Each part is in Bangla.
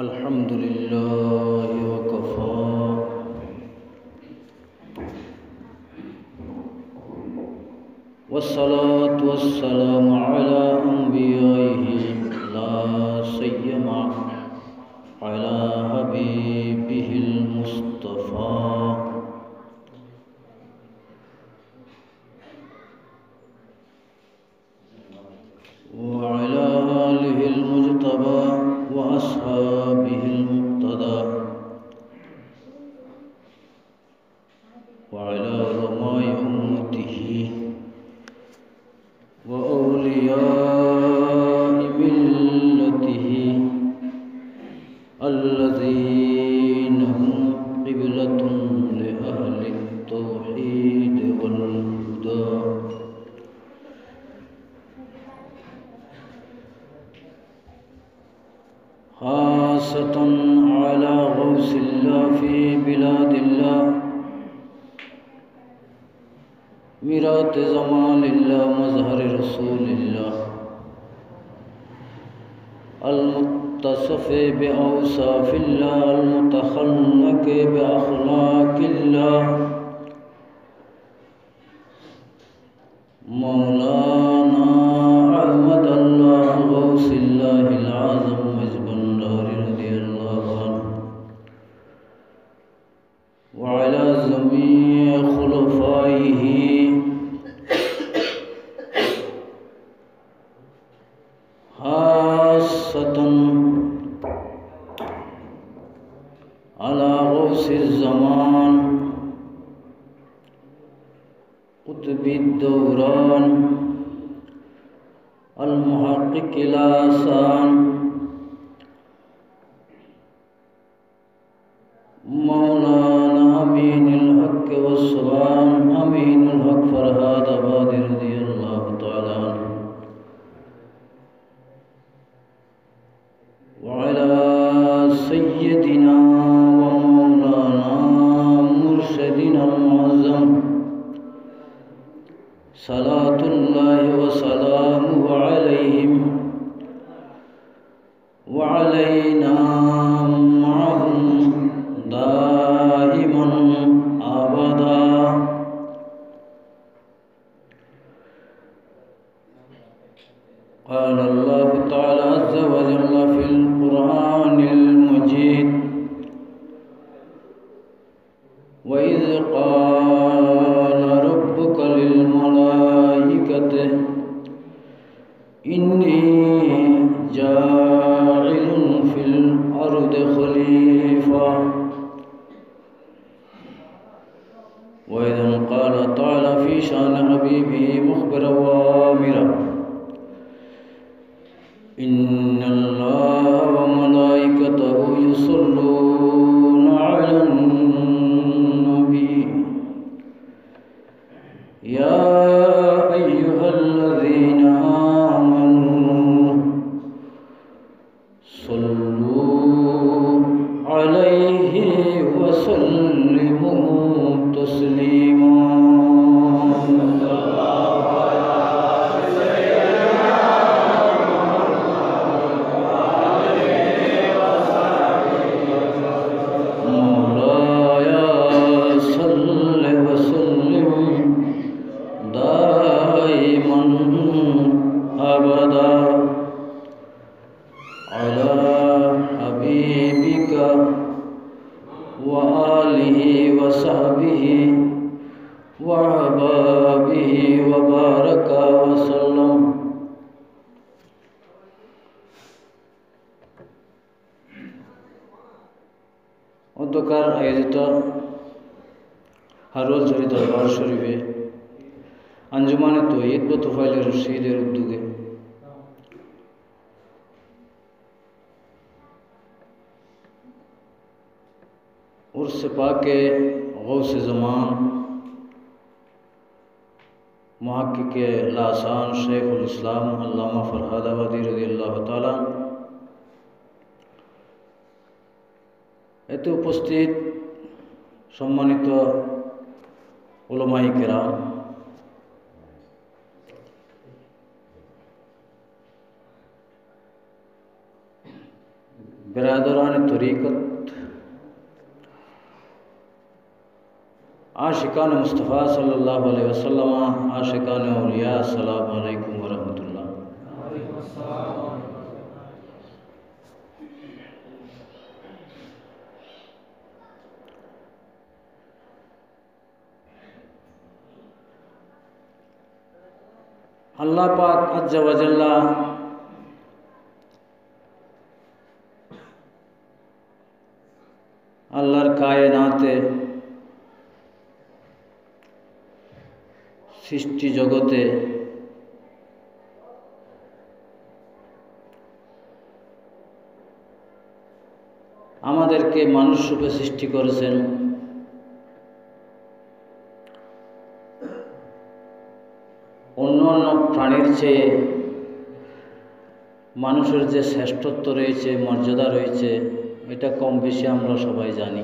अल्हम्दुलिल्लाहि वकफ़ा वस्सलातु वस्सलामु अला अंबियाइहि ला सय्यमा अला हबीबिहिल मुस्तफ़ा व अला आलिहिल मुज्तबा व अस्हाबिहिल मुक़्तदा व अला उलमाए उम्मतिही व औलियाए मिल्लतिही अल्लज़ीना हुम क़िबलतुन लि अहलित तौहीद वल हुदा। खासतन अला गौसिल्लाह फी बिलादिल्लाह मिरात ज़मानिल्लाह मज़हर रसूलिल्लाह अल-मुत्तसफ़ बिऔसाफ़िल्लाह अल-मुतख़ल्लक़ बिअख़लाक़िल्लाह मौलाना अहमदुल्लाह गौसिल्लाहिल आज़म मजबंदारी रज़ियल्लाहु अन्हु व अला जमीअ खुलफ़ाइही खासतन अला गौसिल ज़मान क़ुत्बिद दौरान अल-मुहक़्क़िक़िल आसान मौलाना अमीनुल हक़ वस्सुबान अमीनुल हक़ फ़रहाद आबादी रज़ियल्लाहु तआला अन्हु व अला सय्यदिना व मौलाना मुर्शिदिना मुअज़्ज़म सलातुल्लाहि व सलामुहु अलैहिम व अलैना मअहुम दाइमन अबदा। क़ाल अल्लाहु तआला अज़्ज़ व जल्ल फ़िल क़ुरआनिल मजीद व इज़ क़ाल रब्बुका लिल मलाइकति इन्नी जाइलुन फ़िल अर्दि ख़लीफ़ा व इज़ क़ाल तआला फ़ी शान हबीबिही मुख़बिरन व आमिरा इन्नल्लाह व मलाइकतहु युसल्लूना अलन नबी या अय्युहल्लज़ीना आमनू सल्लू अलैहि व सल्लिमू तस्लीमा। অন্তকার আয়োজিত হারোল শরীফ দরবার শরীফে আঞ্জুমানে তৌহিদ व তুফাইলে রশিদের উদ্যোগে उर्स पाके गौस ज़मान मुहक्किक़े लासान शेखुल इस्लाम अल्लामा फ़रहाद आबादी रज़ियल्लाहु ताआला এতে উপস্থিত সম্মানিত উলামায়ে কেরাম, बिरादरान तरीक़त, आशिकान मुस्तफ़ा सल्लल्लाहु अलैहि वसल्लम, आशिकान औलिया, अस्सलामु अलैकुम व रहमतुल्लाह। अल्लाह पाक अज़्ज़ व जल्ला अल्लाहर कायनाते सृष्टि जगते आमादेरके मानुष रूपे सृष्टि करेছেন। अन्यान्य प्राणीर चेये मानुषेर जे श्रेष्ठत्व रयेछे, मर्यादा रयेछे, एटा कम बेशी आमरा सबाई जानी।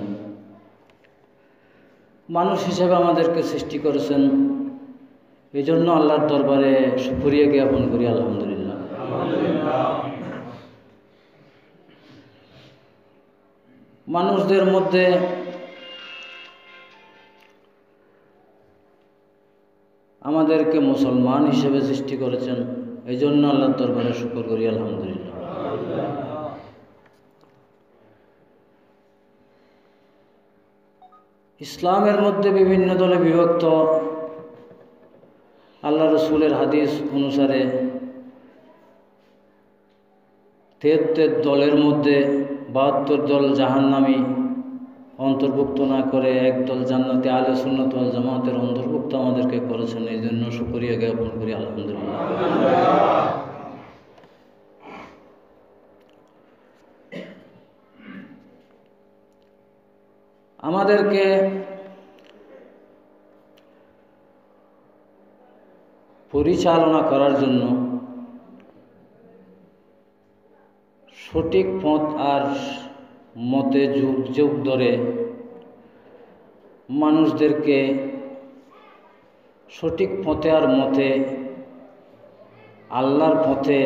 मानुष हिसेबे आमादेरके सृष्टि करेছেন, एजন্য आल्लाहर दरबारे शुक्रिया ज्ञापन करी आलহামদুলিল্লাহ। मानुषदेर मध्य आमादेरके मुसलमान हिसेबे सृष्टि करेছেন, एजন্য आल्लाहर दरबारे शुक्र करी आलহামদুলিল্লাহ। इस्लामेर मध्य विभिन्न दले विभक्त। आल्लाह रसूलेर हादिस अनुसारे 73 दलेर मध्य 72 दल জাহান্নামী अंतर्भुक्त ना करे एक दल জান্নাতে আহলে সুন্নাত ওয়াল জামাতের अंतर्भुक्त आमादेरके करेছেন, एजন্য शुक्रिया ज्ञापन करी आलহামদুলিল্লাহ। आमादेरके परिचालना करार जन्य सठिक पथ और मते जुग जुग धरे मानुषदेरके सठिक पथे और मते आल्लाहर पथे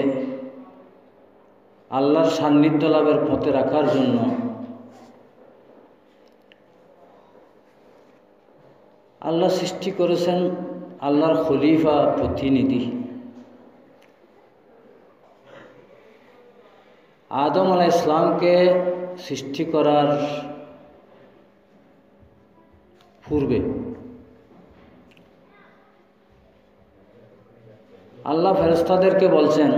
आल्लाहर सान्निध्य लाभेर पथे राखार जन्य आल्लाह सृष्टि करेছেন आल्लाहर खलिफा प्रतिनिधि आदम आलाइहिस सालाम के सृष्टि करार पूर्वे आल्लाह फेरेस्तादेरके बोलছেন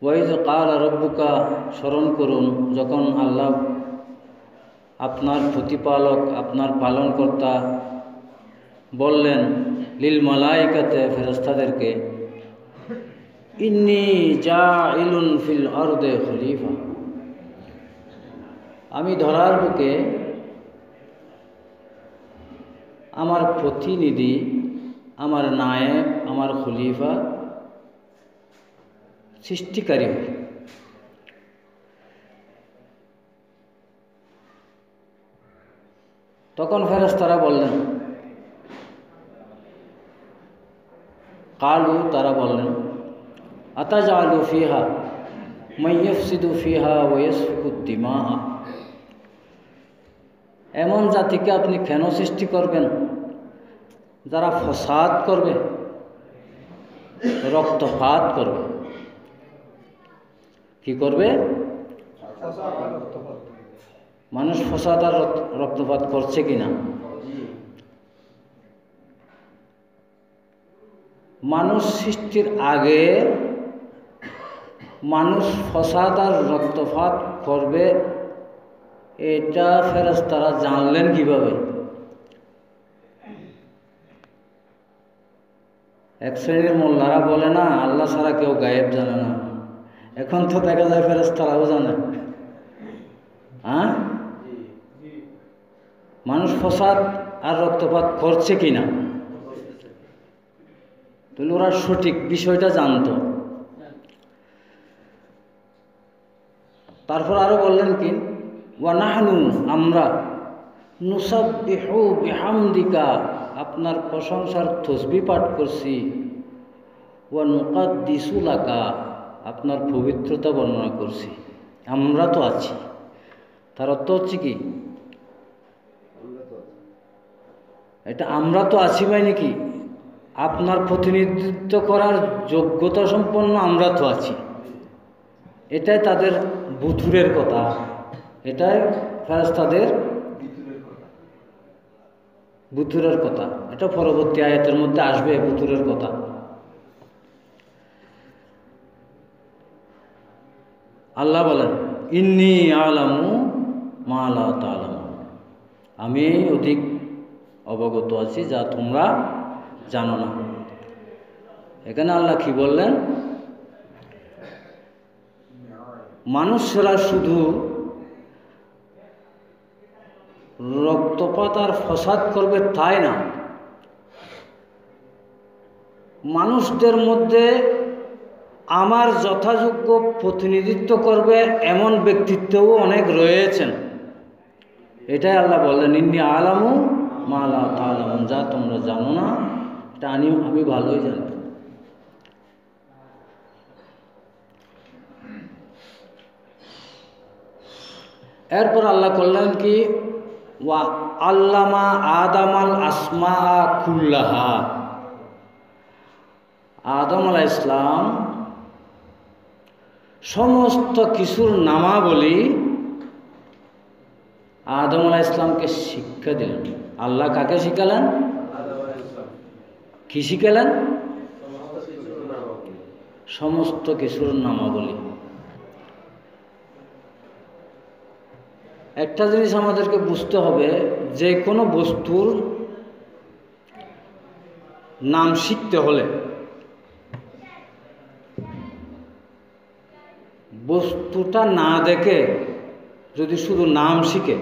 ওয়াইজ কাল রব্বুকা স্মরণ করুন যখন আল্লাহ আপনার প্রতিপালক আপনার পালনকর্তা बोलें लिल मलाइकाते फेरेस्तादेरके इन्नी जाइलुन फिल अर्दे खलीफा आमी धरार बुके आमार प्रतिनिधि आमार नायक आमार खलीफा सृष्टिकारी हई। तखन फेरेस्तारा बोलें कालू तारा बोलें अताजालु फीहा मान युफसिदु फीहा व यसफिकु दिमा एमन जातिके आपनि केन सृष्टि करबेन जारा फसाद करबे रक्तपात करबे कि करबे मानुष फसाद और रक्तपात करछे किना मानुष सृष्टिर आगे मानुष फसाद और रक्तपात करबे एटा फेरेस्तारा जानलेन किभाबे? एक श्रेणीर मोल्लारा बोले ना आल्लाह छाड़ा केउ गायब जाने ना, एखन तो देखा जाए फेरेस्ताराओ जाने। हाँ मानुष फसाद और रक्तपात करछे किना तो ओरा सठिक विषयटा जानतो। तारपर आरो बोलेन कि वा नाहनु आमरा नुसाब्बिहु बिहामदिका आपनार प्रशंसार तसबिह पाठ करছি वा नुकाद्दिसु लाका आपनार पवित्रता बर्णना करছি। আমরা তো আছি, তার অর্থ হচ্ছে কি, এটা আমরা তো আছি মানে কি, আপনার প্রতিনিধিত্ব করার যোগ্যতা সম্পন্ন আমরা তো আছি। এটাই তাদের বুথুরের কথা, এটাই ফেরেশতাদের বুথুরের কথা। এটা পরবর্তী আয়াতের মধ্যে আসবে বুথুরের কথা। আল্লাহ বলেন, ইন্নী আলামু মা লা তা'লামুন, আমি অধিক অবগত আছি যা তোমরা জানো না। এখানে আল্লাহ কি বললেন, মানুষরা শুধু রক্তপাত আর ফসাদ করবে তাই না, মানুষদের মধ্যে আমার যথাযোগ্য প্রতিনিধিত্ব করবে এমন ব্যক্তিত্বও অনেক রয়েছেন। এটাই আল্লাহ বললেন, ইন্নী আলামু মা লা তা'লামুন, যা তোমরা জানো না এটা আমি ভালোই জানি। এরপর আল্লাহ করলেন কি, ওয়া আল্লামা আদামাল আসমা কুল্লাহা, আদম আলাইহিস সালাম সমস্ত কিছুর নামাবলী আদম আলাইহিস সালামকে শিক্ষা দিলেন। আল্লাহ কাকে শিখালেন? কি শিখালেন? সমস্ত কিছুর নামাবলী। একটা জিনিস আমাদেরকে বুঝতে হবে, যে কোনো বস্তুর নাম শিখতে হলে বস্তুটা না দেখে যদি শুধু নাম শিখে,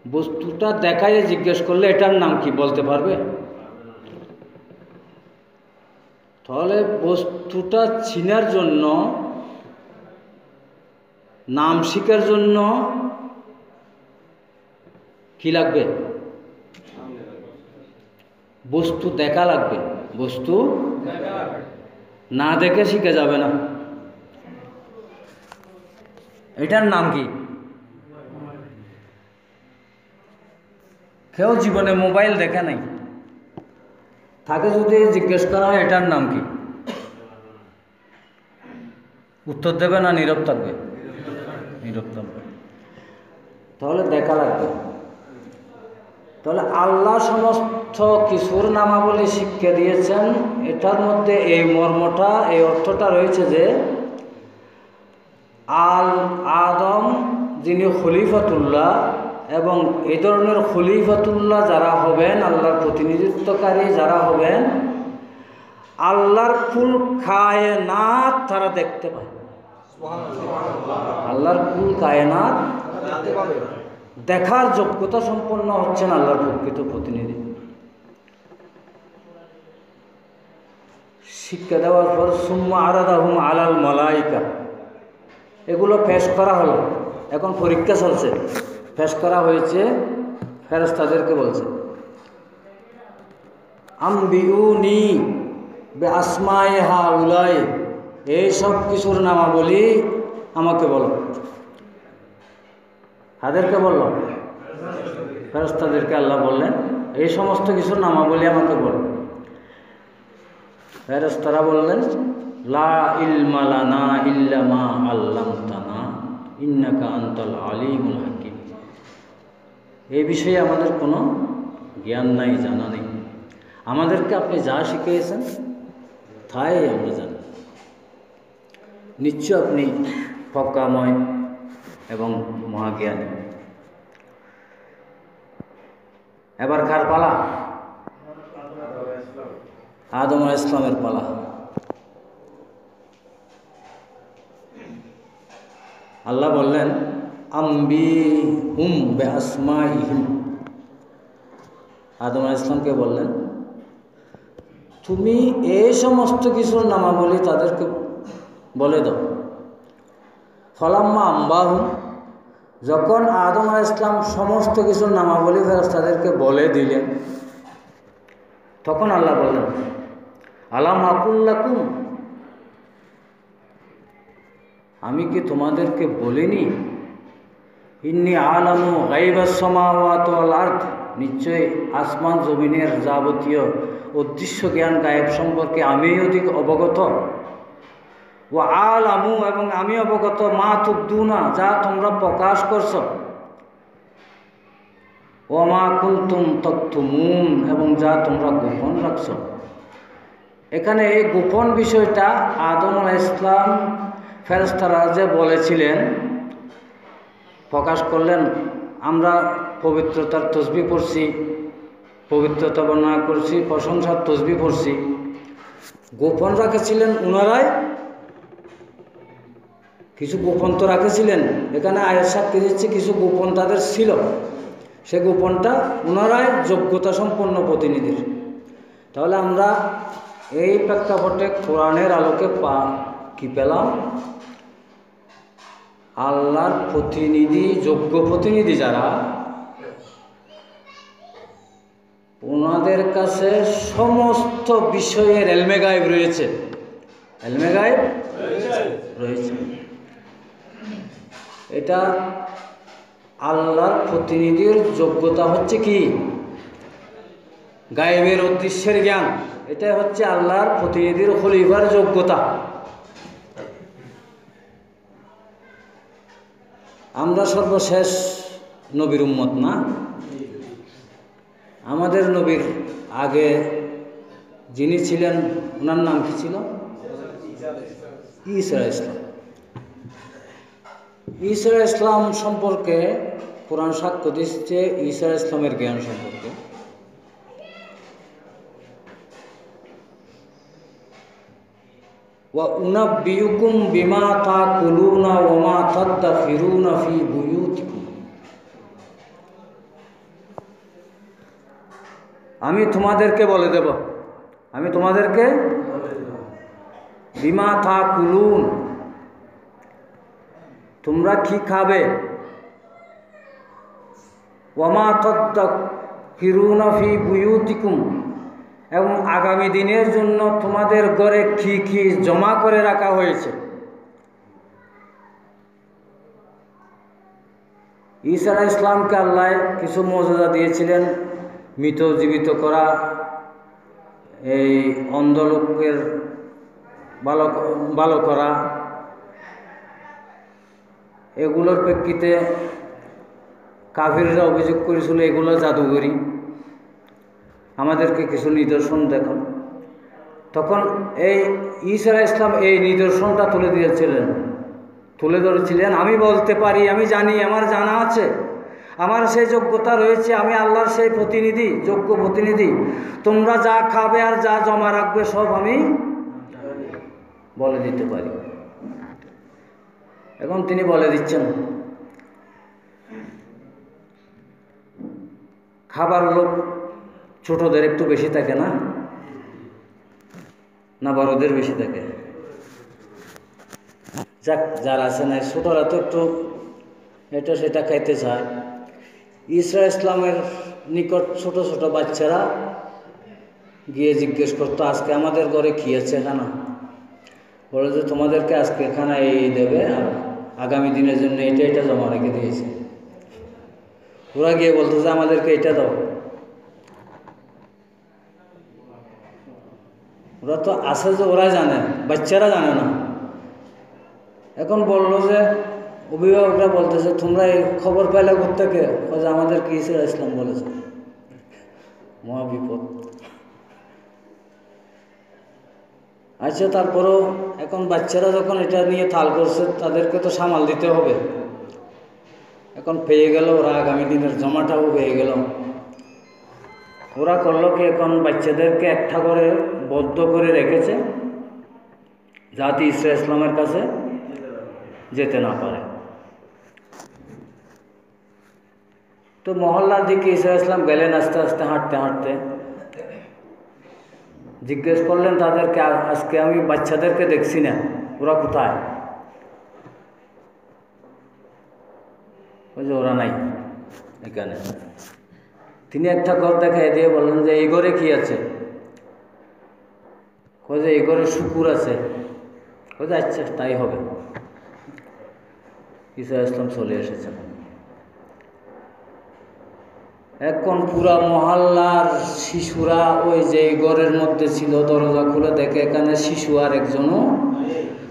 বস্তুটা দেখায় জিজ্ঞেস করলে এটার নাম কি বলতে পারবে? তাহলে বস্তুটা চিনার জন্য, নাম শিখার জন্য কি লাগবে? বস্তু দেখা লাগবে। বস্তু না দেখে শিখে যাবে না। এটার নাম কি? কেউ জীবনে মোবাইল দেখে নাই, তাকে যদি জিজ্ঞেস করা হয় এটার নাম কি, উত্তর দেবে না নীরব থাকবে? নীরব থাকবে। তাহলে দেখা লাগবে। তাহলে আল্লাহ সমস্ত কিছুর নামাবলী শিক্ষা দিয়েছেন। এটার মধ্যে এই মর্মটা, এই অর্থটা রয়েছে যে আদম যিনি খলিফাতুল্লাহ, এবং এই ধরনের খলিফাতুল্লাহ যারা হবেন, আল্লাহর প্রতিনিধিত্বকারী যারা হবেন, আল্লাহর কুল কায়নাত তারা দেখতে পায়। আল্লাহর কুল কায়নাত দেখার যোগ্যতা সম্পন্ন হচ্ছেন আল্লাহর প্রকৃত প্রতিনিধি। শিক্ষা দেওয়ার পর সুম্মা আরাদাহুম আলাল মালাইকা, এগুলো পেশ করা হলো। এখন পরীক্ষা চলছে, পেশ করা হয়েছে, ফেরেশতাদেরকে বলছে, আম্বিউনি বে আসমায়ে হাউলাই, এই সব কিছুর নামাবলী আমাকে বলো। তাদেরকে বলল, ফেরেশতাদেরকে আল্লাহ বললেন, এই সমস্ত কিছুর নামাবলী আমাকে বলো। ফেরেশতারা বললেন, লা ইলমা লানা ইল্লা মা আল্লামতানা ইন্নাকা আনতাল আলিমুল হাকিম, এই বিষয়ে আমাদের কোনো জ্ঞান নাই, জানা নেই। আমাদেরকে আপনি যা শিখিয়েছেন তাই আমরা জানি। নিশ্চয় আপনি প্রজ্ঞাময় এবং মহাজ্ঞানী। এবার কার পালা? আদম আলাইহিস সালামের পালা। আল্লাহ বললেন, আম্বিহুম বিআসমাইহিম, আদম আলাইহিস সালামকে বললেন, তুমি এই সমস্ত কিছুর নামাবলী তাদেরকে বলে দাও। ফলাম্মা আম্বাহুম, যখন আদম আলাইহিস সালাম সমস্ত কিছুর নামাবলী ফেরেশতাদেরকে বলে দিলেন, তখন আল্লাহ বললেন, আলাম আকুল লাকুম, আমি কি তোমাদেরকে বলিনি ইন্নী আলামু গায়বাস সামাওয়াতি ওয়াল আরদ, নিশ্চয়ই আসমান জমিনের যাবতীয় অদৃশ্য জ্ঞান গায়েব সম্পর্কে আমি অধিক অবগত। ওয়া আলামু, এবং আমি অবগত মা তুবদুনা, যা তোমরা প্রকাশ করছো। ওয়া মা কুনতুম তাকতুমুন, এবং যা তোমরা গোপন রাখছো। এখানে এই গোপন বিষয়টা আদম আলাইহিস সালাম ফেরেশতারা যে বলেছিলেন, প্রকাশ করলেন। আমরা পবিত্রতার তসবিহ পড়ছি, পবিত্রতা বর্ণনা করছি, প্রশংসার তসবিহ পড়ছি। গোপন রাখেছিলেন ওনারাই, কিছু গোপন তো রাখেছিলেন। এখানে আয়াত সাক্ষী দিচ্ছে কিছু গোপন তাদের ছিল, সে গোপনটা ওনারাই যোগ্যতা সম্পন্ন প্রতিনিধির। তাহলে আমরা এই প্রেক্ষাপটে কোরআনের আলোকে কি পেলাম? আল্লাহর প্রতিনিধি, যোগ্য প্রতিনিধি যারা, ওনাদের কাছে সমস্ত বিষয়ের এলমে গায়েব রয়েছে। এলমে গায়েব রয়েছে। এটা আল্লাহর প্রতিনিধির যোগ্যতা হচ্ছে কি? গায়েবের অদৃশ্যের জ্ঞান। এটাই হচ্ছে আল্লাহর প্রতিনিধির খলিফার যোগ্যতা। আমরা সর্বশেষ নবীর উম্মত না? আমাদের নবীর আগে যিনি ছিলেন, ওনার নাম কি ছিল? ঈসা ইসলাম। ঈসা ইসলাম সম্পর্কে কোরআন সাক্ষ্য দিচ্ছে ঈসা ইসলামের জ্ঞান সম্পর্কে। ওয়া উনাব্বিউকুম বিমা তাকুলুনা ওয়া মা তাদাখিরুনা ফি বুয়ুতিকুম, আমি তোমাদেরকে বলে দেব, আমি তোমাদেরকে বিমা তাকুলুন, তোমরা কি খাবে, ওয়া মা তাদাখিরুনা ফি বুয়ুতিকুম, এবং আগামী দিনের জন্য তোমাদের ঘরে কি কি জমা করে রাখা হয়েছে। ঈসা আলাইহিস সালামকে আল্লাহ কিছু মুজিজা দিয়েছিলেন, মৃত জীবিত করা, এই অন্ধ লোকের ভালো করা। এগুলোর প্রেক্ষিতে কাফিররা অভিযোগ করেছিল এগুলো জাদুঘরি, আমাদেরকে কিছু নিদর্শন দেখান। তখন এই ঈসা আলাইহিস সালাম এই নিদর্শনটা তুলে ধরেছিলেন, আমি বলতে পারি, আমি জানি, আমার জানা আছে, আমার সেই যোগ্যতা রয়েছে, আমি আল্লাহর সেই প্রতিনিধি, যোগ্য প্রতিনিধি। তোমরা যা খাবে আর যা জমা রাখবে সব আমি বলে দিতে পারি। এখন তিনি বলে দিচ্ছেন। খাবার লোক ছোটদের একটু বেশি থাকে না, না বড়দের বেশি থাকে? যাক, যারা আছে না, ছোটরা তো একটু এটা সেটা খাইতে চায়। ঈসা ইসলামের নিকট ছোট ছোট বাচ্চারা গিয়ে জিজ্ঞেস করতো, আজকে আমাদের ঘরে কি আছে খানা? বলে যে তোমাদেরকে আজকে খানা এই দেবে, আর আগামী দিনের জন্য এটা এটা জমা রেখে দিয়েছে। ওরা গিয়ে বলতো যে আমাদেরকে এটা দাও। ওরা তো আছে যে ওরা জানে, বাচ্চারা জানে না। এখন বললো যে অভিভাবকরা বলতেছে তোমরা এই খবর পাইলে কোত্থেকে? যে আমাদেরকে ঈসা ইসলাম বলেছে। মহা বিপদ। আচ্ছা, তারপরেও এখন বাচ্চারা যখন এটা নিয়ে তাল করছে, তাদেরকে তো সামাল দিতে হবে। এখন পেয়ে গেল, ওরা আগামী দিনের জমাটাও পেয়ে গেল। ওরা করলো কি, এখন বাচ্চাদেরকে একটা করে বদ্ধ করে রেখেছে, যাতে ঈসা ইসলামের কাছে যেতে না পারে। তো মহল্লার দিকে ঈসা ইসলাম গেলেন আস্তে আস্তে হাঁটতে হাঁটতে। জিজ্ঞেস করলেন তাদেরকে, আজকে আমি বাচ্চাদেরকে দেখছি না, ওরা কোথায়? ওই যে ওরা নাই এখানে। তিনি একটা ঘর দেখাই দিয়ে বললেন যে এই ঘরে কি আছে? কই যে এই ঘরে শুকুর আছে। কই যে আচ্ছা তাই হবে। ঈসা ইসলাম চলে এসেছেন। এখন পুরা মহল্লার শিশুরা ওই যে ঘরের মধ্যে ছিল, দরজা খুলে দেখে এখানে শিশু আর একজনও,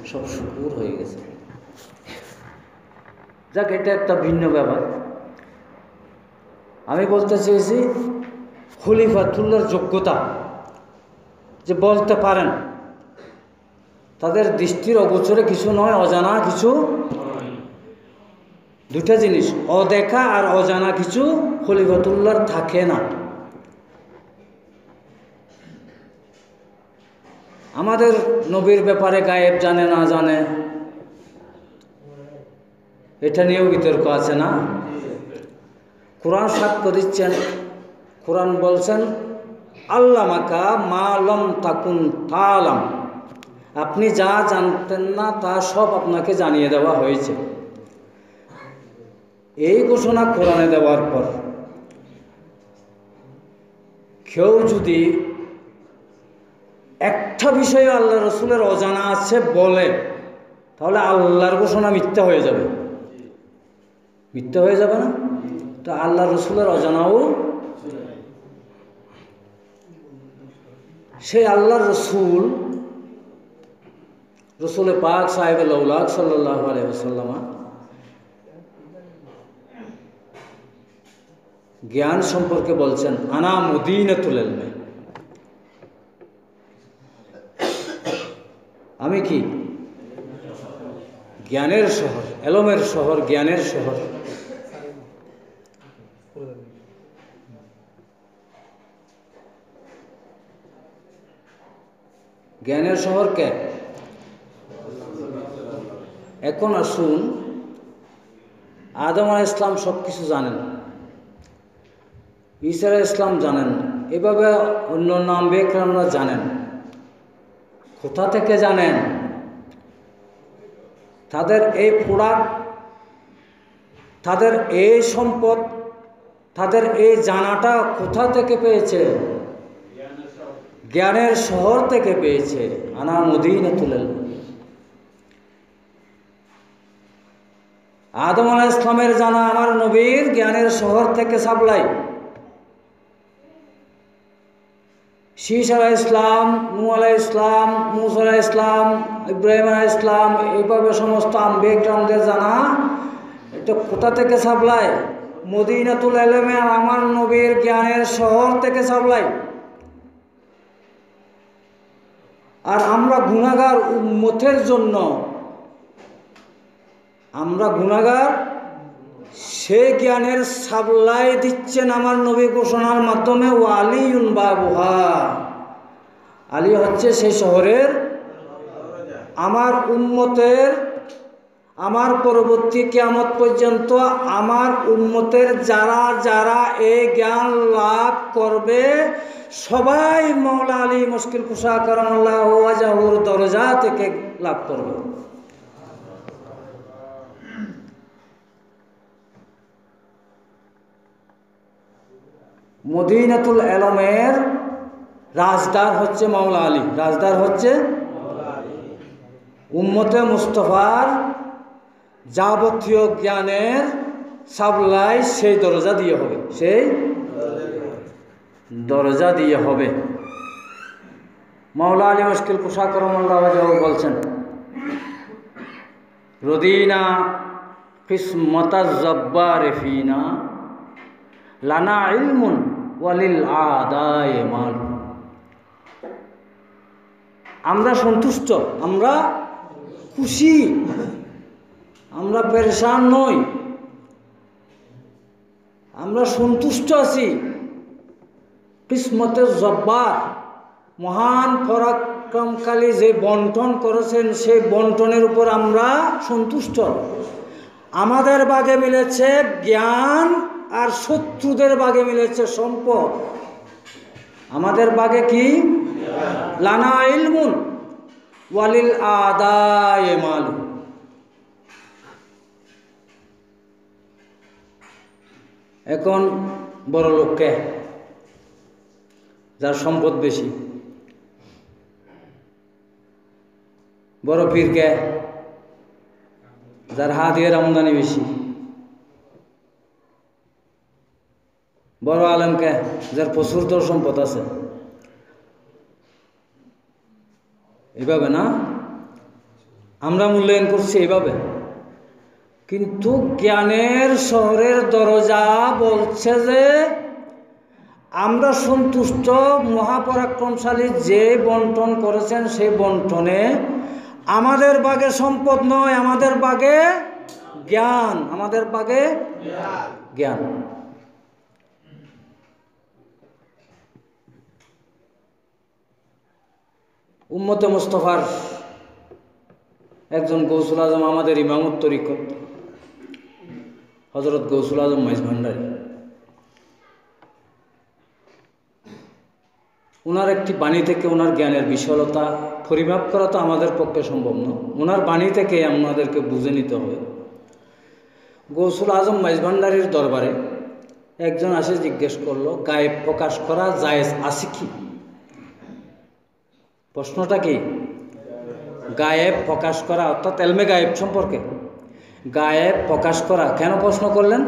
সব শুকুর হয়ে গেছে। যাক, এটা একটা ভিন্ন ব্যাপার। আমি বলতে চেয়েছি খলিফাতুল্লাহর যোগ্যতা, যে বলতে পারেন, তাদের দৃষ্টির অগোচরে কিছু নয়, অজানা কিছু, দুটা জিনিস, অদেখা আর অজানা কিছু খলিফাতুল্লাহর থাকে না। আমাদের নবীর ব্যাপারে গায়েব জানে না জানে, এটা নিয়েও বিতর্ক আছে না? কোরআন সাক্ষ্য দিচ্ছেন, কোরআন বলছেন আল্লামাকা মা লাম তাকুন তা'লাম, আপনি যা জানতেন না তা সব আপনাকে জানিয়ে দেওয়া হয়েছে। এই ঘোষণা কোরআনে দেওয়ার পর কেউ যদি একটা বিষয়ে আল্লাহ রসুলের অজানা আছে বলে, তাহলে আল্লাহর ঘোষণা মিথ্যা হয়ে যাবে। মিথ্যা হয়ে যাবে না? তো আল্লাহ রসুলের অজানাও, সেই আল্লাহ রসুল পাক সাহেবে লৌলাক সাল্লাল্লাহু আলাইহি ওয়াসাল্লাম জ্ঞান সম্পর্কে বলছেন আনা মদিনাতুল ইলম, আমি কি জ্ঞানের শহর, এলমের শহর, জ্ঞানের শহর। জ্ঞানের শহর কে? এখন আসুন, আদম আলাইহিস সালাম সব কিছু জানেন, ঈসা আলাইহিস সালাম জানেন, এভাবে অন্য আম্বিয়া কেরামরা জানেন। কোথা থেকে জানেন? তাদের এই প্রোডাক্ট, তাদের এই সম্পদ, তাদের এই জানাটা কোথা থেকে পেয়েছে? জ্ঞানের শহর থেকে পেয়েছে। আনা মদিনাতুল ইলম। আদম আলাইহিস সালামের জানা আমার নবীর জ্ঞানের শহর থেকে সাপ্লাই। শীষ আলাইহিস সালাম, নূহ আলাইহিস সালাম, মূসা আলাইহিস সালাম, ইব্রাহিম আলাইহিস সালাম, এইভাবে সমস্ত আম্বিয়া কিরামদের জানা এটা কোথা থেকে সাপ্লাই? মদিনাতুল ইলমে আমার নবীর জ্ঞানের শহর থেকে সাপ্লাই। আর আমরা গুনাহগার উম্মতের জন্য, আমরা গুনাহগার, সেই জ্ঞানের সাপ্লাই দিচ্ছেন আমার নবী ঘোষণার মাধ্যমে, ও আলিউন বাবুহা, আলী হচ্ছে সেই শহরের। আমার উম্মতের, আমার পরবর্তী কিয়ামত পর্যন্ত আমার উম্মতের যারা যারা এই জ্ঞান লাভ করবে, সবাই মওলা আলী মুশকিল কুশা কারামাল্লাহু ওয়াজহুর দরজা থেকে লাভ করবে। মদিনাতুল ইলমের রাজদার হচ্ছে মওলা আলী, রাজদার হচ্ছে উম্মতে মুস্তফার যাবতীয় জ্ঞানের সাপ্লাই সেই দরজা দিয়ে হবে, সেই দরজা দিয়ে হবে। মওলা আলী মুশকিল কুশা কারামাল্লাহু ওয়াজহু বলছেন রদিনা কিসমতাজ জব্বার ফিনা লানা ইলমুন ওয়ালিল আদায়ে মাল। আমরা সন্তুষ্ট, আমরা খুশি, আমরা পেরেশান নই, আমরা সন্তুষ্ট আছি। কিসমতে জব্বার, মহান পরাক্রমকালী যে বন্টন করেছেন, সেই বন্টনের উপর আমরা সন্তুষ্ট। আমাদের ভাগে মিলেছে জ্ঞান, আর শত্রুদের ভাগে মিলেছে সম্পদ। আমাদের ভাগে কি? লানা ইলমুন ওয়ালিল আদায়ে মাল। এখন বড় লোককে, যার সম্পদ বেশি, বড় পীরকে, যার হাদিয়ার আমদানি বেশি, বড় আলেমকে যার প্রচুর তোর সম্পদ আছে, এইভাবে না আমরা মূল্যায়ন করছি এইভাবে। কিন্তু জ্ঞানের শহরের দরজা বলছে যে আমরা সন্তুষ্ট, মহাপরাক্রমশালী যে বন্টন করেছেন সেই বন্টনে আমাদের ভাগে সম্পদ নয়, আমাদের ভাগে জ্ঞান, আমাদের ভাগে জ্ঞান। উম্মতে মুস্তাফার একজন গৌসুল আজম, আমাদের ইমামত তরিকত হযরত গৌসুল আজম মাইজ ভান্ডারী, ওনার একটি বাণী থেকে ওনার জ্ঞানের বিশালতা পরিমাপ করা তো আমাদের পক্ষে সম্ভব নয়, ওনার বাণী থেকে আমাদেরকে বুঝে নিতে হবে। গৌসুল আজম মাইজ ভান্ডারীর দরবারে একজন আসে জিজ্ঞেস করলো, গায়েব প্রকাশ করা জায়েজ আছে কি? প্রশ্নটা কি? গায়েব প্রকাশ করা, অর্থাৎ এলমে গায়েব সম্পর্কে গায়েব প্রকাশ করা। কেন প্রশ্ন করলেন?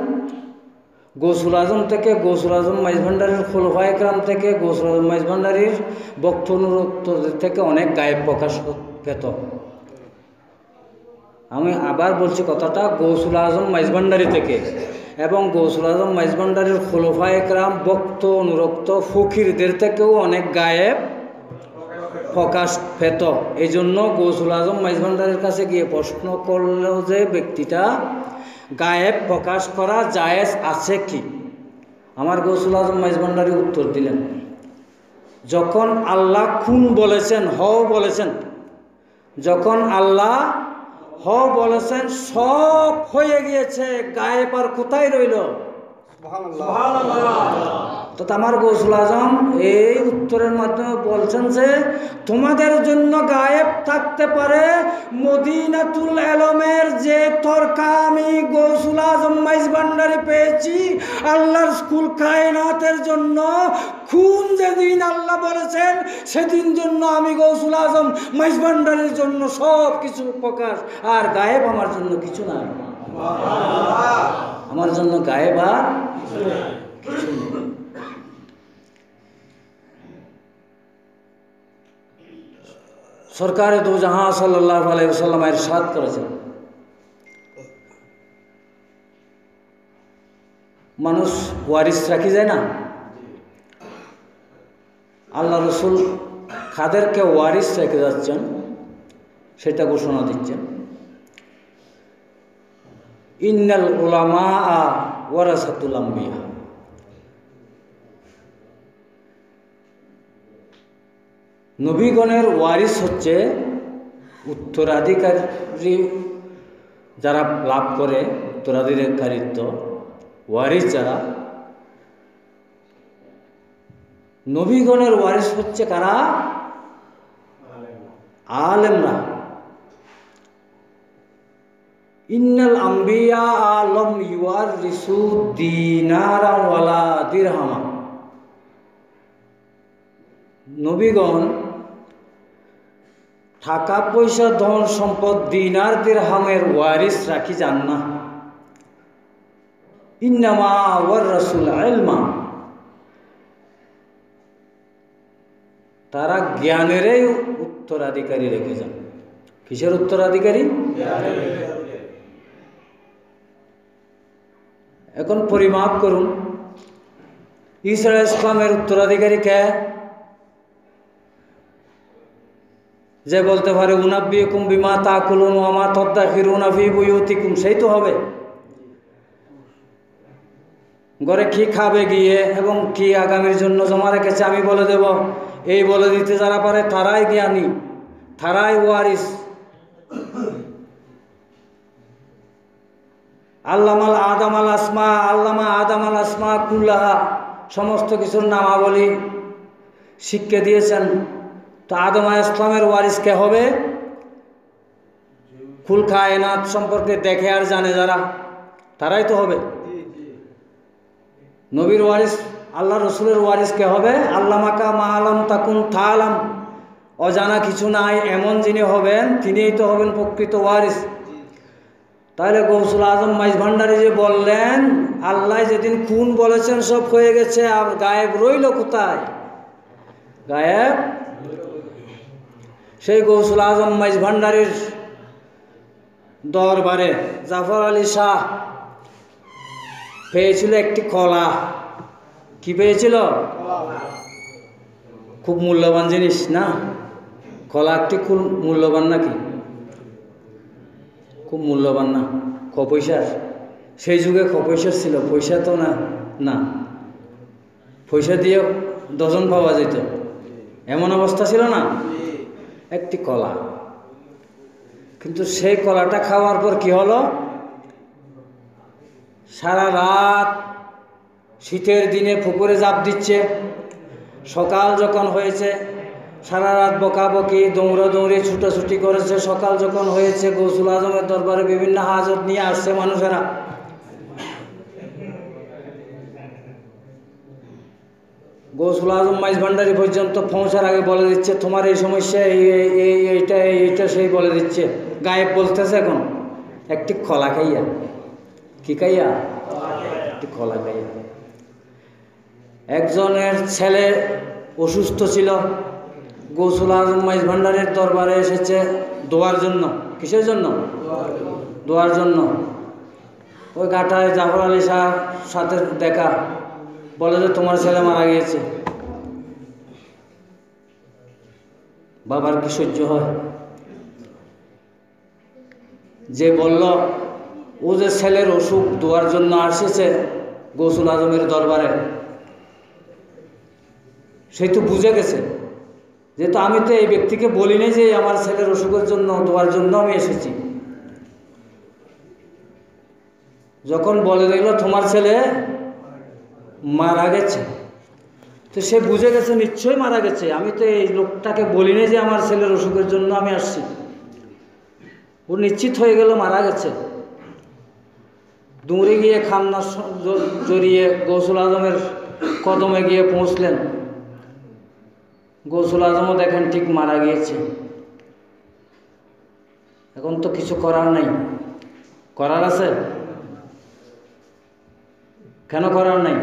গৌসুল আজম থেকে, গৌসুল আজম মাইজ ভান্ডারীর খুলফায়ে কেরাম থেকে, গৌসুল আজম মাইজ ভান্ডারীর বক্ত অনুরক্তদের থেকে অনেক গায়েব প্রকাশ পেত। আমি আবার বলছি কথাটা, গৌসুল আজম মাইজ ভান্ডারী থেকে এবং গৌসুল আজম মাইজ ভান্ডারীর খুলফায়ে কেরাম বক্ত অনুরক্ত ফকিরদের থেকেও অনেক গায়েব প্রকাশ পেত। এই জন্য গৌসুল আজম মাইজ ভান্ডারীর কাছে গিয়ে প্রশ্ন করল যে ব্যক্তিটা গায়েব প্রকাশ করা জায়েজ আছে কি? আমার গৌসুল আজম মাইজ ভান্ডারী উত্তর দিলেন, যখন আল্লাহ খুন বলেছেন, হ বলেছেন, যখন আল্লাহ হ বলেছেন সব হয়ে গিয়েছে, গায়েব আর কোথায় রইল? তো আমার গৌসুল আজম এই উত্তরের মাধ্যমে বলছেন যে তোমাদের জন্য গায়েব থাকতে পারে মদিনাতুল আলমের যে তরকা আমি গৌসুল আজম মাইজ ভান্ডারী পেয়েছি আল্লাহর স্কুল কায়নাতের জন্য। খুন যেদিন আল্লাহ বলেছেন সেদিন জন্য আমি গৌসুল আজম মাইজ ভান্ডারীর জন্য সব কিছু প্রকাশ, আর গায়েব আমার জন্য কিছু না, আমার জন্য গায়েব আর কিছু নেই। সরকারে দু জাহাঁ সাল্লাল্লাহু আলাইহি ওয়াসাল্লাম ইরশাদ করেছেন, মানুষ ওয়ারিস রাখি যায় না, আল্লাহ রসুল কাদেরকে ওয়ারিস রেখে যাচ্ছেন সেটা ঘোষণা দিচ্ছেন, ইন্নাল উলামা ওয়ারাসাতুল আম্বিয়া। নবীগণের ওয়ারিস হচ্ছে উত্তরাধিকারী, যারা লাভ করে উত্তরাধিকারিত্ব, ওয়ারিস যারা, নবীগণের ওয়ারিস হচ্ছে কারা? আলেমরা। ইন্নাল আম্বিয়া আলম ইউয়ারিসু দিনারা ওয়ালা দিরহামা। নবীগণ টাকা পয়সা ধন সম্পদ দিনার দিরহামের ওয়ারিস রাখি যান না। ইন্নামা ওয়ারাসুল ইলমা, তারা জ্ঞানেরই উত্তরাধিকারী রেখে যান। কিসের উত্তরাধিকারী? এখন পরিমাপ করুন, ঈসা আলাইহিস সালামের উত্তরাধিকারী কে? যে বলতে পারে উনাব্বিউকুম বিমা তাকুলুন ওয়া মা তাদাখিরুনা ফি বুয়ুতিকুম, সেই তো হবে। ঘরে কি খাবে গিয়ে এবং কি আগামীর জন্য জমা রেখেছে আমি বলে দেব, এই বলে দিতে যারা পারে তারাই জ্ঞানী, তারাই ওয়ারিস। আল্লামা আদম আল আসমা কুল্লাহা, সমস্ত কিছুর নামাবলী শিক্ষা দিয়েছেন। তো আদম আলাইহিস সালামের ওয়ারিস কে হবে? কুল কায়নাত সম্পর্কে দেখে আর জানে যারা, তারাই তো হবে। নবীর ওয়ারিস, আল্লাহ রসুলের ওয়ারিস কে হবে? আল্লামাকা মা আলাম তাকুন তাআলাম, অজানা কিছু নাই এমন যিনি হবেন তিনিই তো হবেন প্রকৃত ওয়ারিস। তাহলে গৌসুল আজম মাইজ ভান্ডারী যে বললেন আল্লাহ যেদিন খুন বলেছেন সব হয়ে গেছে, আর গায়েব রইল কোথায়? গায়েব সেই গৌসুল আজম মাইজ ভান্ডারীর দরবারে জাফর আলী শাহ পেয়েছিল একটি কলা। কি পেয়েছিল? খুব মূল্যবান জিনিস না? কলা একটি খুব মূল্যবান নাকি? খুব মূল্যবান না? পয়সার, সেই যুগে পয়সার ছিল, পয়সা তো না, না পয়সা দিয়ে ডজন পাওয়া যেত, এমন অবস্থা ছিল না? একটি কলা। কিন্তু সেই কলাটা খাওয়ার পর কি হলো? সারা রাত শীতের দিনে পুকুরে ঝাঁপ দিচ্ছে, সকাল যখন হয়েছে সারা রাত বকাবকি দৌড়াদৌড়ি ছুটাছুটি করেছে। সকাল যখন হয়েছে গৌসুল আজমের দরবারে বিভিন্ন হাজত নিয়ে আসছে মানুষেরা। গৌসুল আজম মাইজ ভান্ডারী পর্যন্ত পৌঁছার আগে বলে দিচ্ছে তোমার এই সমস্যা এইটা এইটা, সেই বলে দিচ্ছে। গায়েব বলতেছে এখন একটি কলা খাইয়া। কি খাইয়া? একটি কলা খাইয়া। একজনের ছেলে অসুস্থ ছিল, গৌসুল আজম মাইজ ভান্ডারীর দরবারে এসেছে দোয়ার জন্য। কিসের জন্য? দোয়ার জন্য। ওই গাটায় জাফর আলী শাহ সাথে দেখা, বলে যে তোমার ছেলে মারা গিয়েছে। বাবার কি সহ্য হয়? যে বলল ও যে ছেলের অসুখ দোয়ার জন্য আসেছে গৌসুল আজমের দরবারে, সে তো বুঝে গেছে, যেহেতু আমি তো এই ব্যক্তিকে বলি নাই যে আমার ছেলের অসুখের জন্য দোয়ার জন্য আমি এসেছি। যখন বলে দিল তোমার ছেলে মারা গেছে, তো সে বুঝে গেছে নিশ্চয়ই মারা গেছে। আমি তো এই লোকটাকে বলি নাই যে আমার ছেলের অসুখের জন্য আমি আসছি। ও নিশ্চিত হয়ে গেল মারা গেছে। দৌড়ে গিয়ে খান্না জড়িয়ে গৌসুল আজমের কদমে গিয়ে পৌঁছলেন। গৌসুল আজমও দেখেন ঠিক মারা গিয়েছে। এখন তো কিছু করার নাই। করার আছে? কেন করার নাই?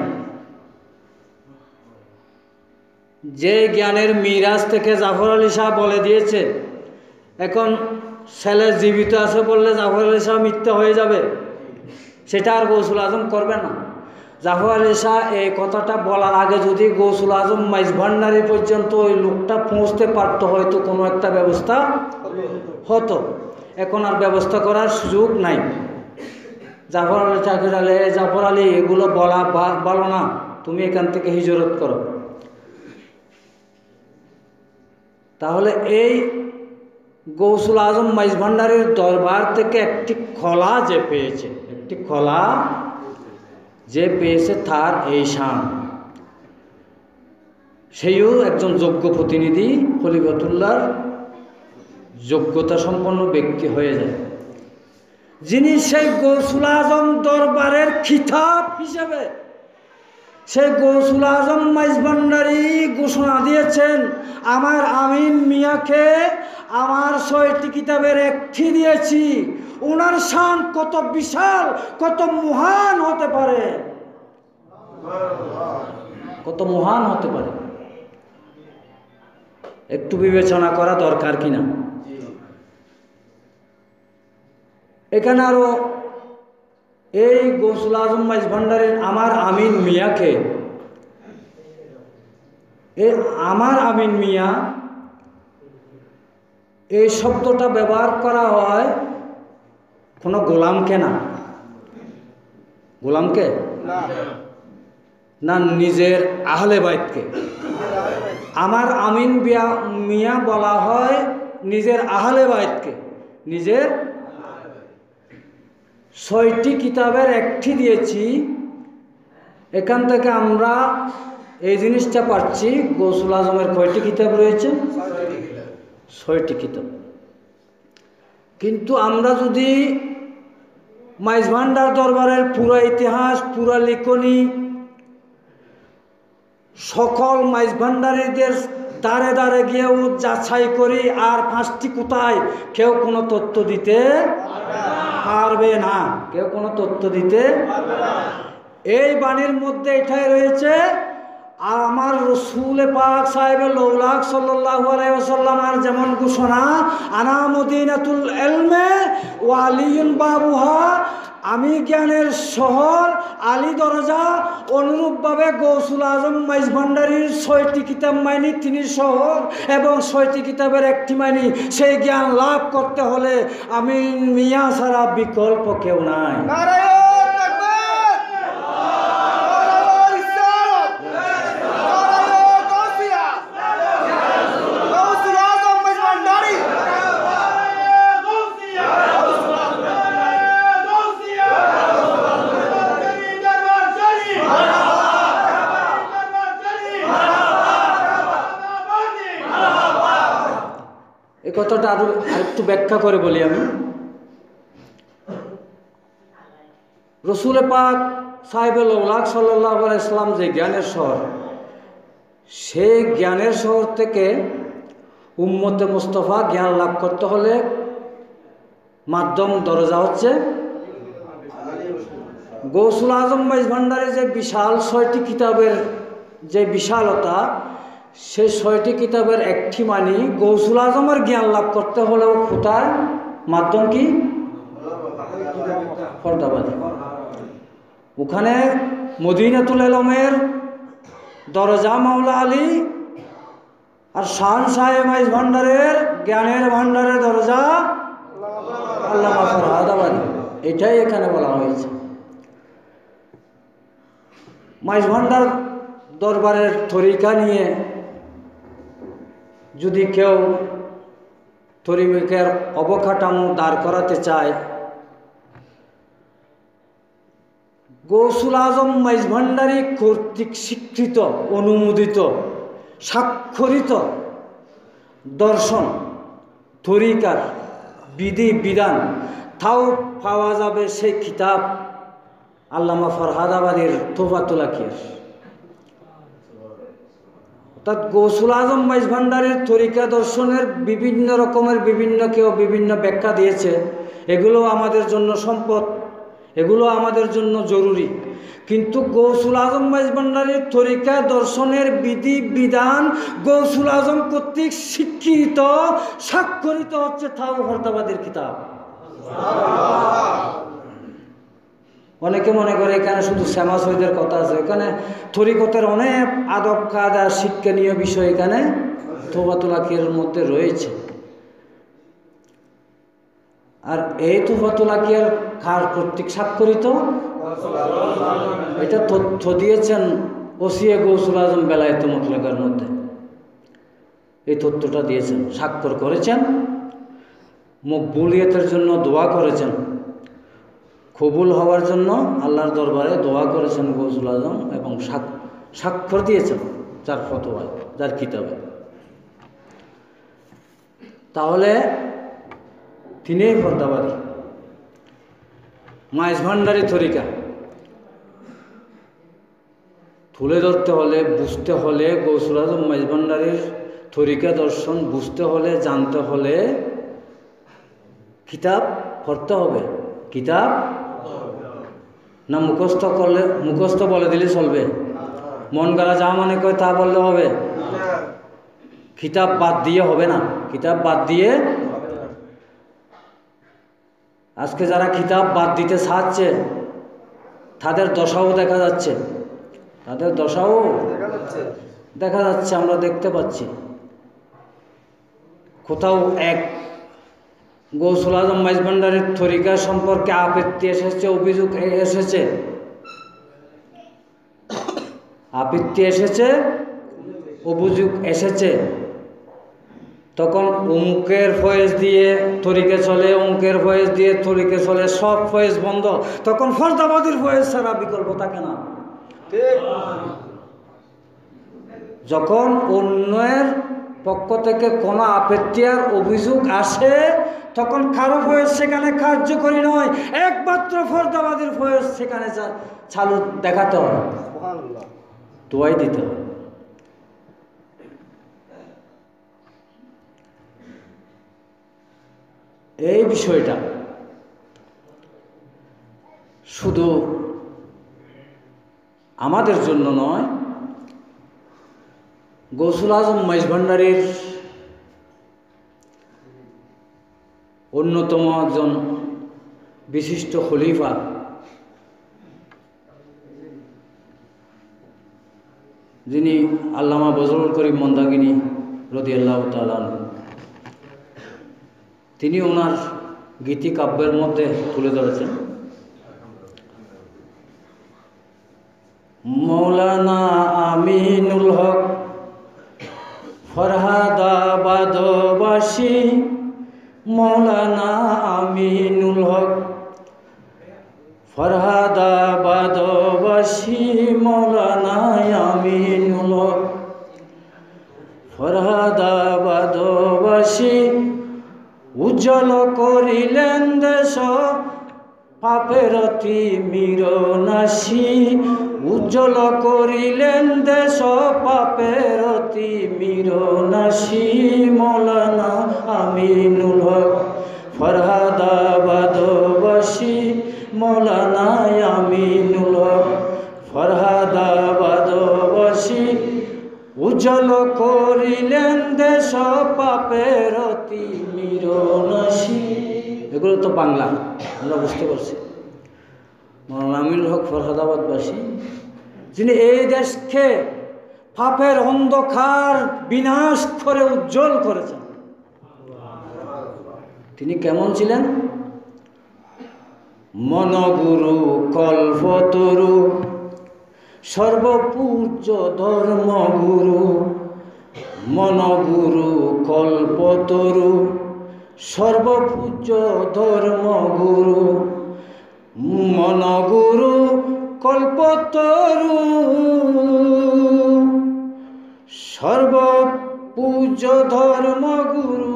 যে জ্ঞানের মিরাজ থেকে জাফর আলী শাহ বলে দিয়েছে, এখন ছেলে জীবিত আছে বললে জাফর আলী শাহ মিথ্যা হয়ে যাবে, সেটা আর গৌসুল আজম করবে না। জাফর আলী শাহ এই কথাটা বলার আগে যদি গৌসুল আজম মাইজ ভান্ডারী পর্যন্ত ওই লোকটা পৌঁছতে পারতো, হয়তো কোনো একটা ব্যবস্থা হতো। এখন আর ব্যবস্থা করার সুযোগ নাই। জাফর আলী চাকির আলী, জাফর আলী এগুলো বলা ভালো না, তুমি এখান থেকে হিজরত করো। তাহলে এই গৌসুল আজম মাইজ ভান্ডারীর দরবার থেকে একটি খোলা যে পেয়েছে, একটি খোলা যে পেয়েছে, তার এই শান। সেইও একজন যোগ্য প্রতিনিধি, খলিফাতুল্লাহর যোগ্যতা সম্পন্ন ব্যক্তি হয়ে যায়, যিনি সেই গৌসুল আজম দরবারের খিতাব হিসেবে সেই গৌসুল আজম মাইজ ভান্ডারী ঘোষণা দিয়েছেন আমার আমিন মিয়াকে আমার 6টি কিতাবের একটি দিয়েছি। ওনার শান কত বিশাল, কত মহান হতে পারে, কত মহান হতে পারে, একটু বিবেচনা করা দরকার কিনা। এখানে আরো এই গৌসুল আজম মাইজ ভান্ডারীর আমার আমিন মিয়াকে, এই আমার আমিন মিয়া এই শব্দটা ব্যবহার করা হয় কোনো গোলামকে না। গোলামকে না, নিজের আহলে বাইতকে। আমার আমিন মিয়া বলা হয় নিজের আহলে বাইতকে। নিজের 6টি কিতাবের একটি দিয়েছি। এখান থেকে আমরা এই জিনিসটা পাচ্ছি গৌসুল আজমের কয়টি কিতাব রয়েছে? 6টি কিতাব। কিন্তু আমরা যদি মাইজ ভান্ডার দরবারের পুরা ইতিহাস, পুরা লিখনি, সকল মাইজ ভান্ডারীদের দাঁড়ে দাঁড়ে গিয়েও যাচাই করি, আর 5টি কোথায় কেউ কোনো তথ্য দিতে পারবে না, কেউ কোনো তথ্য দিতে পারবে না। এই বাণীর মধ্যে এটাই রয়েছে, আমার রসুল পাক সাহেব লৌলাক সাল্লাল্লাহু আলাইহি ওয়াসাল্লামের যেমন ঘোষণা, আনা মদিনাতুল ইলমে ওয়া আলিয়ুন বাবুহা, আমি জ্ঞানের শহর, আলী দরজা। অনুরূপভাবে গৌসুল আজম মাইজ ভান্ডারীর 6টি কিতাব মাইনি তিনি শহর এবং 6টি কিতাবের একটি মাইনি। সেই জ্ঞান লাভ করতে হলে আমি মিয়া ছাড়া বিকল্প কেউ নাই। এই কথাটা আরেকটু ব্যাখ্যা করে বলি আমি। রসুল পাক সাহেবে লৌলাক সাল্লাল্লাহু আলাইহি ওয়াসাল্লাম যে জ্ঞানের শহর, সেই জ্ঞানের শহর থেকে উম্মতে মুস্তফা জ্ঞান লাভ করতে হলে মাধ্যম দরজা হচ্ছে গৌসুল আজম মাইজ ভান্ডারে যে বিশাল 6টি কিতাবের যে বিশালতা, সেই 6টি কিতাবের একটি মানি গৌসুল আজমের জ্ঞান লাভ করতে হলেও কোথায় মাধ্যম কি ফরদাবাদী। ওখানে মদিনাতুল ইলমের দরজা মাওলা আলী, আর শান সাহেব মাইজ ভান্ডারের জ্ঞানের ভান্ডারের দরজা আল্লামা ফরহাদাবাদী। এটাই এখানে বলা হয়েছে। মাইজ ভান্ডার দরবারের তরিকা নিয়ে যদি কেউ তরিকার অবকাঠামো দাঁড় করাতে চায়, গৌসুল আজম মাইজ ভান্ডারী কর্তৃক স্বীকৃত, অনুমোদিত, স্বাক্ষরিত দর্শন, তরিকার বিধি বিধান তাও পাওয়া যাবে সেই কিতাব আল্লামা ফরহাদাবাদীর তোফাতুল আকিয়ার। অর্থাৎ গৌসুল আজম মাইজ ভান্ডারের তরিকা দর্শনের বিভিন্ন রকমের কেউ বিভিন্ন ব্যাখ্যা দিয়েছে। এগুলো আমাদের জন্য সম্পদ, এগুলো আমাদের জন্য জরুরি। কিন্তু গৌসুল আজম মাইজ ভান্ডারের তরিকা দর্শনের বিধি বিধান গৌসুল আজম কর্তৃক স্বীকৃত, স্বাক্ষরিত হচ্ছে তাও ফরহাদাবাদীর কিতাব। অনেকে মনে করে এখানে শুধু শ্যামা সৈয়দের কথা আছে, এখানে তরিকতের অনেক আদব কায়দা শিক্ষণীয় বিষয় এখানে তোফাতুল আকিয়ার মধ্যে রয়েছে। আর এই তোফাতুল আকিয়ার কার কর্তৃক স্বাক্ষরিত, এটা তথ্য দিয়েছেন ওসিয়ে গৌসুল আজম বেলায়েত মুতলাকার মধ্যে। এই তথ্যটা দিয়েছেন, স্বাক্ষর করেছেন, মকবুলিয়তের জন্য দোয়া করেছেন, কবুল হওয়ার জন্য আল্লাহর দরবারে দোয়া করেছেন গৌসুল আজম, এবং স্বাক্ষর দিয়েছেন যার ফতোয়ায়, যার কিতাবে। তাহলে তিনিই ফরদাবাদী। মাইজ ভান্ডারী তরিকা তুলে ধরতে হলে, বুঝতে হলে, গৌসুল আজম মাইজ ভান্ডারীর তরিকা দর্শন বুঝতে হলে, জানতে হলে কিতাব পড়তে হবে। কিতাব না মুখস্থ করলে, মুখস্থ বলে দিলে চলবে? মন গড়া যা মনে করে তা বললে হবে? কিতাব বাদ দিয়ে হবে না। কিতাব বাদ দিয়ে, আজকে যারা কিতাব বাদ দিতে চাচ্ছে তাদের দশাও দেখা যাচ্ছে, তাদের দশাও দেখা যাচ্ছে, আমরা দেখতে পাচ্ছি। কোথাও এক গৌসুল আজম মাইজ ভান্ডারীর তরিকা সম্পর্কে আপত্তি এসেছে, অভিযোগ এসেছে, আপত্তি এসেছে, অভিযোগ এসেছে, তখন অমুকের ফয়েজ দিয়ে তরিকে চলে, অমুকের ফয়েজ দিয়ে তরিকে চলে, সব ফয়েজ বন্ধ। তখন ফরদাবাদীর ফয়েজ ছাড়া বিকল্প থাকে না। যখন অন্যের পক্ষ থেকে কোনো আপত্তি আর অভিযোগ আসে, তখন কারো ফয়েজ সেখানে কার্যকরী নয়, একমাত্র ফরদাবাদীর ফয়েজ সেখানে চালু দেখাতে হয়, দোয়াই দিতে হয়। এই বিষয়টা শুধু আমাদের জন্য নয়, গৌসুল আজম মাইজভান্ডারীর অন্যতম একজন বিশিষ্ট খলিফা যিনি আল্লামা বজলুল করিম মন্দাকিনী রাদিয়াল্লাহু তাআলা আনহু, তিনি ওনার গীতি কাব্যের মধ্যে তুলে ধরেছেন মৌলানা আমিনুল হক ফরহাদাবাদবাসী, মৌলানা আমিনুল হক ফরহাদাবাদবাসী, মৌলানা আমিনুল হক ফরহাদাবাদবাসী, উজ্জ্বল করিলেন দেশ পাপের তিমিরনাশী, উজ্জ্বল করিলেন দেশ পাপের তিমিরনাশী, মৌলানা আমিনুল হক ফরহাদাবাদবাসী, মৌলানা আমিনুল হক ফরহাদাবাদবাসী, উজ্জ্বল করিলেন দেশ পাপের তিমিরনাশী। এগুলো তো বাংলা, আমরা বুঝতে পারছি। মৌলানা আমিনুল হক ফরহাদাবাদবাসী, যিনি এই দেশকে পাপের অন্ধকার বিনাশ করে উজ্জ্বল করেছেন। তিনি কেমন ছিলেন? মনগুরু কল্পতরু, সর্বপূজ্য ধর্মগুরু, মনগুরু কল্পতরু, সর্বপূজ্য ধর্মগুরু, মনগুরু কল্পতরু, সর্বপূজ্য ধর্মগুরু,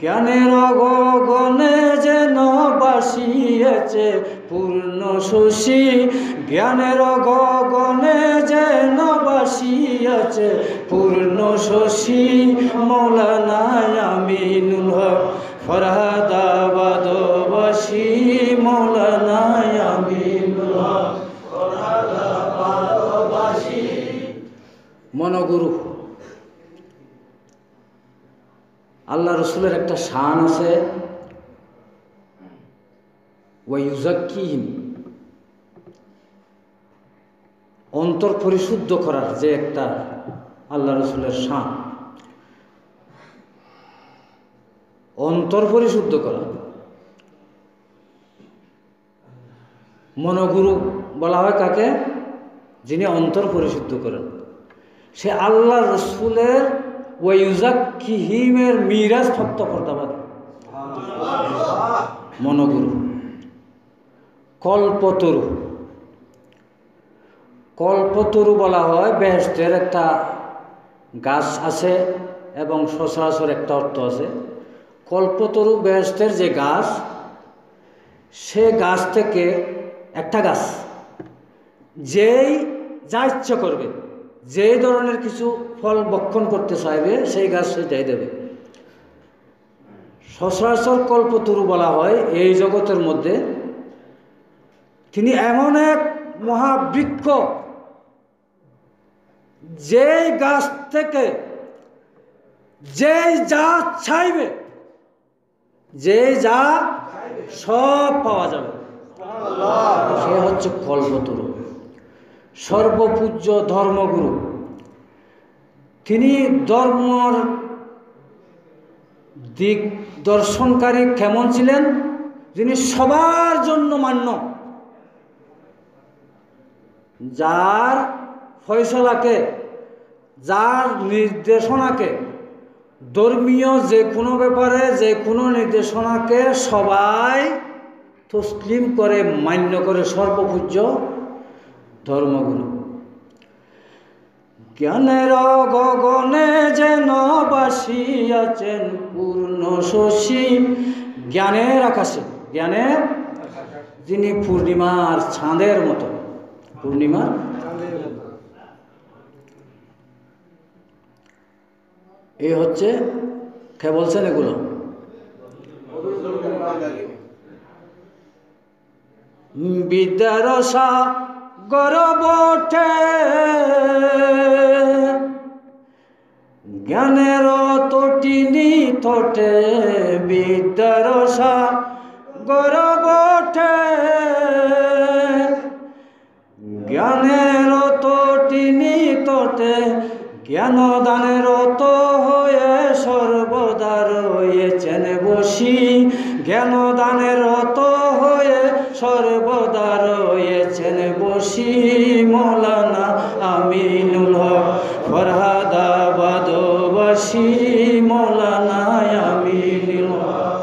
জ্ঞানের গগনে যেন বাসিয়েছে পূর্ণ শশী, জ্ঞানের গগনে যেন বাসিয়েছে পূর্ণ শশী, মৌলানা আমিনুল হক ফরহাদাবাদবাসী, মৌলানা আমিনুল হক ফরহাদাবাদবাসী। মনগুরু, আল্লাহ রসুলের একটা শান আছে ওয়ায়ুজাক্কিহিম, অন্তর পরিশুদ্ধ করার যে একটা আল্লাহ রসুলের শান, অন্তর পরিশুদ্ধ করা। মনোগুরু বলা হয় কাকে? যিনি অন্তর পরিশুদ্ধ করেন। সে আল্লাহ রসুলের ওয়ায়ুজাক্কিহিমের মিরাজ প্রাপ্ত ফরদাবাদ মনোগুরু। কল্পতরু, কল্পতরু বলা হয় বেহেশতের একটা গাছ আছে এবং সচরাচর একটা অর্থ আছে। কল্পতরু বেহেশতের যে গাছ, সে গাছ থেকে একটা গাছ যেই যা ইচ্ছা করবে, যে ধরনের কিছু ফল বক্ষণ করতে চাইবে, সেই গাছ সেটাই দেবে। সচরাচর কল্পতরু বলা হয় এই জগতের মধ্যে। তিনি এমন এক মহাবৃক্ষ, যেই গাছ থেকে যেই যা চাইবে, যে যা সব পাওয়া যাবে, সে হচ্ছে কল্পতরু। সর্বপূজ্য ধর্মগুরু, তিনি ধর্মর দিক দর্শনকারী কেমন ছিলেন? যিনি সবার জন্য মান্য, যার ফয়সালাকে, যার নির্দেশনাকে, ধর্মীয় যে কোনো ব্যাপারে যে কোনো নির্দেশনাকে সবাই তসলিম করে মান্য করে, সর্বপূজ্য ধর্মগুরু। জ্ঞানের গগনে যেন বাসিয়াছেন পূর্ণ শশী, জ্ঞানের আকাশে, জ্ঞানের যিনি পূর্ণিমার চাঁদের মতো, পূর্ণিমার এই হচ্ছে কে বলছেন এগুলো? বিদ্যার সাগর বটে, জ্ঞানের তটিনী তটে, বিদ্যার সাগর বটে, জ্ঞানের তটিনী তটে, জ্ঞান দানের তো হয়ে সর্বদা রয়েছেন বসি, জ্ঞান দানের তো হয়ে সর্বদা রয়েছেন বসি, মৌলানা আমিনুল হক ফরহাদাবাদবাসী, মৌলানা আমিনুল হক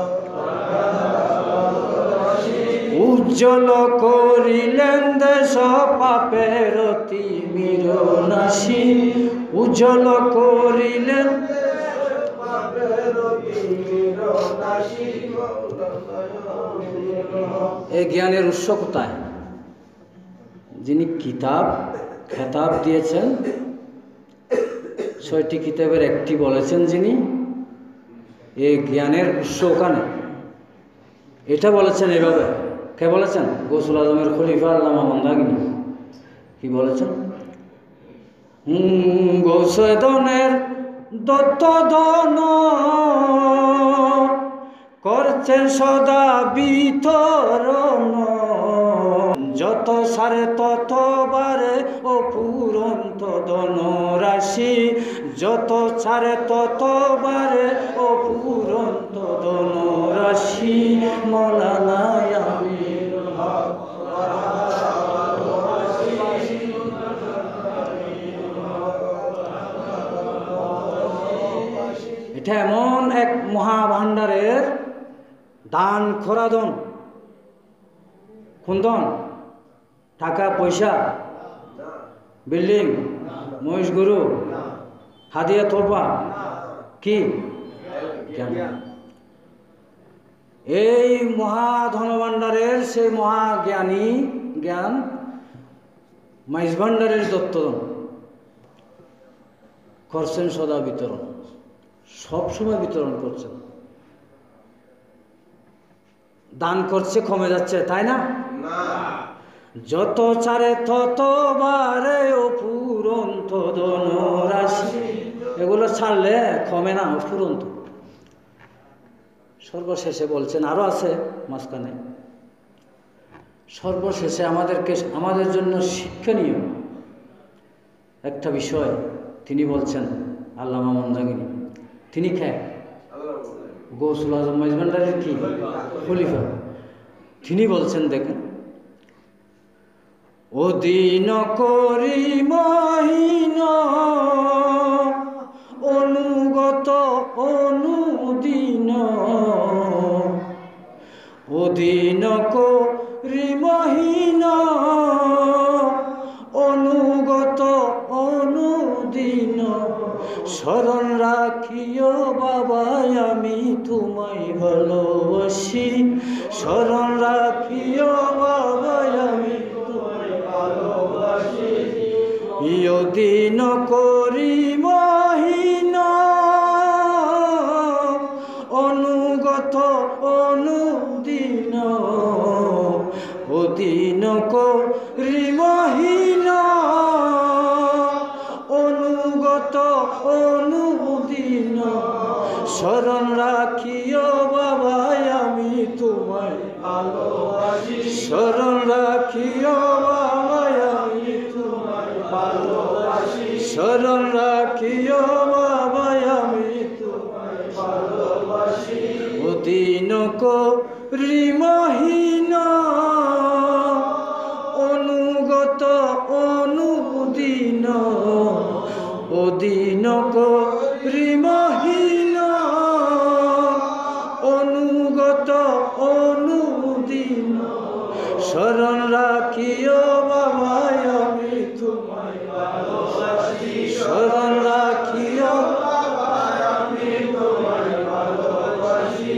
উজ্জ্বল করিলেন দেশ পাপের তিমিরনাশী, উজ্জ্বল করিলেন এই জ্ঞানের উৎস কোথায়? যিনি কিতাব খেতাব দিয়েছেন, 6টি কিতাবের একটি বলেছেন যিনি, এই জ্ঞানের উৎস ওখানে। এটা বলেছেন এভাবে, কে বলেছেন? গৌসুল আজমের খলিফা আল্লামা মন্দাকিনী। কি বলেছেন? গৌসেদনের দত্ত ধন করছেন সদা বিতরণ, যত সারে তত বারে অপুরন্ত ধন রাশি, যত ছাড়ে তত বারে অপুরন্ত ধন রাশি, মৌলানা আমিনুল হক। এটা এমন এক মহাভাণ্ডারের দান খোরাদন। কোন ধন? টাকা পয়সা, বিল্ডিং, মহিষ গরু, হাদিয়া তোরপা, কি জ্ঞান। এই মহাধনভাণ্ডারের সেই মহাজ্ঞানী জ্ঞান মাইজ ভাণ্ডারের দত্তদন করছেন সদা বিতরণ, সবসময় বিতরণ করছেন। দান করছে, কমে যাচ্ছে, তাই না? যত চারে তত বারে অপুরন্ত ধনরাশি, এগুলো ছাড়লে কমে না, অপুরন্ত। সর্বশেষে বলছেন, আরো আছে মাঝখানে, সর্বশেষে আমাদের জন্য শিক্ষণীয় একটা বিষয় তিনি বলছেন, আল্লামা মন্দাকিনী। তিনি কে? গৌসুল আজম মাইজ ভাণ্ডারের কি খলিফা। তিনি বলছেন, দেখেন, অদিন করি মহিন অনুগত অনুদিন, অদিন করি মহিন অনুগত অনুদিন, স্মরণ রাখিও বাবা আমি তোমায় ভালোবাসি, স্মরণ রাখিও বাবা আমি তোমায় ভালোবাসি, ইয়দিন করি মহিন অনুগত অনুদিন, অদিন করি মহিন অনুগত অনুদিন, স্মরণ রাখিও বাবা আমি তোমায় ভালোবাসি, স্মরণ রাখিও বাবা আমি তোমায় ভালোবাসি, স্মরণ রাখিও বাবা আমি তোমায় ভালোবাসি, অদিন করি মহিন অনুগত অনুদিন, অদিন করি মহিন অনুগত অনুদিন, স্মরণ রাখিও বাবা আমি তোমায় ভালোবাসি, স্মরণ রাখিও বাবা আমি তোমায় ভালোবাসি।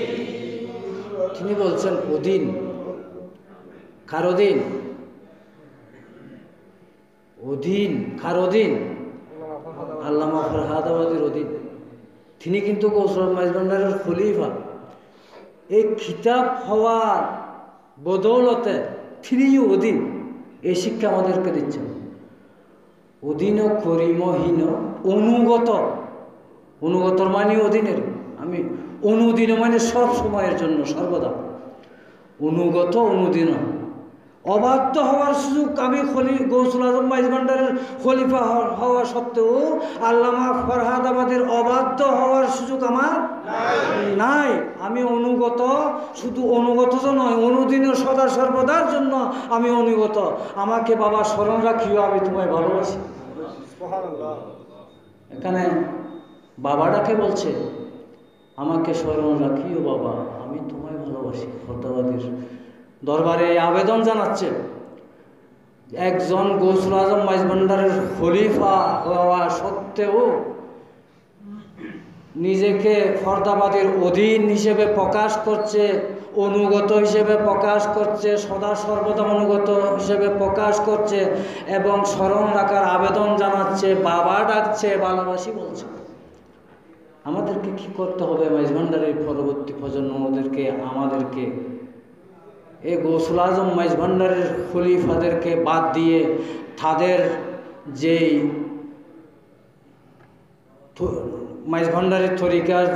তিনি বলছেন, অদিন কারো দিন, অধীন কার অধীন? আল্লামা ফরহাদাবাদের অধীন। তিনি কিন্তু গৌসুল মাইজ ভাণ্ডারের খলিফা। এই খিতাব হওয়ার বদৌলতে থ্রি অধীন, এই শিক্ষা আমাদেরকে দিচ্ছেন। অধীন করিমহীন অনুগত, অনুগতর মানে অধীনের, আমি অনুদিন মানে সব সময়ের জন্য সর্বদা, অনুগত অনুদিন। অবাধ্য হওয়ার সুযোগ আমি গৌসুল আজম মাইজ ভান্ডারের খলিফা হওয়া সত্ত্বেও আল্লামা ফরহাদাবাদের অবাধ্য হওয়ার সুযোগ আমার নাই। আমি অনুগত, শুধু অনুগত তো নয়, অনুদিনের সদা সর্বদার জন্য আমি অনুগত। আমাকে বাবা স্মরণ রাখিও, আমি তোমায় ভালোবাসি। এখানে বাবাটাকে বলছে, আমাকে স্মরণ রাখিও বাবা, আমি তোমায় ভালোবাসি। ফরহাদাবাদের দরবারে আবেদন জানাচ্ছে, একজন গৌসুল আজম মাইজ ভান্ডারের খলিফা হওয়া সত্ত্বেও নিজেকে ফরহাদাবাদের অধীন হিসেবে প্রকাশ করছে, অনুগত হিসেবে প্রকাশ করছে, সদা সর্বদা অনুগত হিসেবে প্রকাশ করছে এবং স্মরণ রাখার আবেদন জানাচ্ছে, বাবা ডাকছে, ভালোবাসি বলছে। আমাদেরকে কি করতে হবে? মাইজ ভান্ডারের পরবর্তী প্রজন্মদেরকে, আমাদেরকে এই গৌসুল আজম মাইজ ভান্ডারের খলিফাদেরকে বাদ দিয়ে তাদের যেই মাইজ ভান্ডারের তরিকার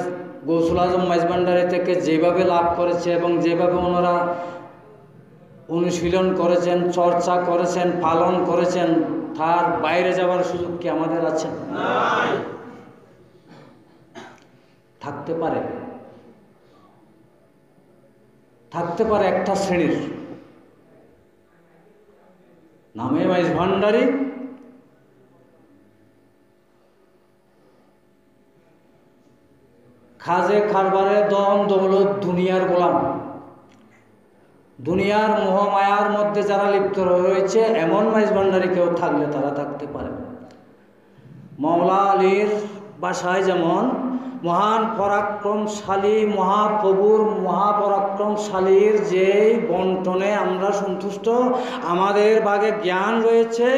গৌসুল আজম মাইজ ভান্ডারি থেকে যেভাবে লাভ করেছে এবং যেভাবে ওনারা অনুশীলন করেছেন, চর্চা করেছেন, পালন করেছেন, তার বাইরে যাওয়ার সুযোগ কি আমাদের আছে? থাকতে পারে, থাকতে পারে একটা শ্রেণীর নামে মাইজ ভান্ডারি, খাজে খারবারে দম দৌলত দুনিয়ার গোলাম, দুনিয়ার মোহমায়ার মধ্যে যারা লিপ্ত রয়েছে, এমন মাইজ ভান্ডারি কেউ থাকলে তারা থাকতে পারে। মাওলা আলীর বাসায় যেমন মহান পরাক্রমশালী মহাপ্রভুর মহাপরাক্রমশালীর যেই বন্টনে আমরা সন্তুষ্ট, আমাদের ভাগে জ্ঞান রয়েছে,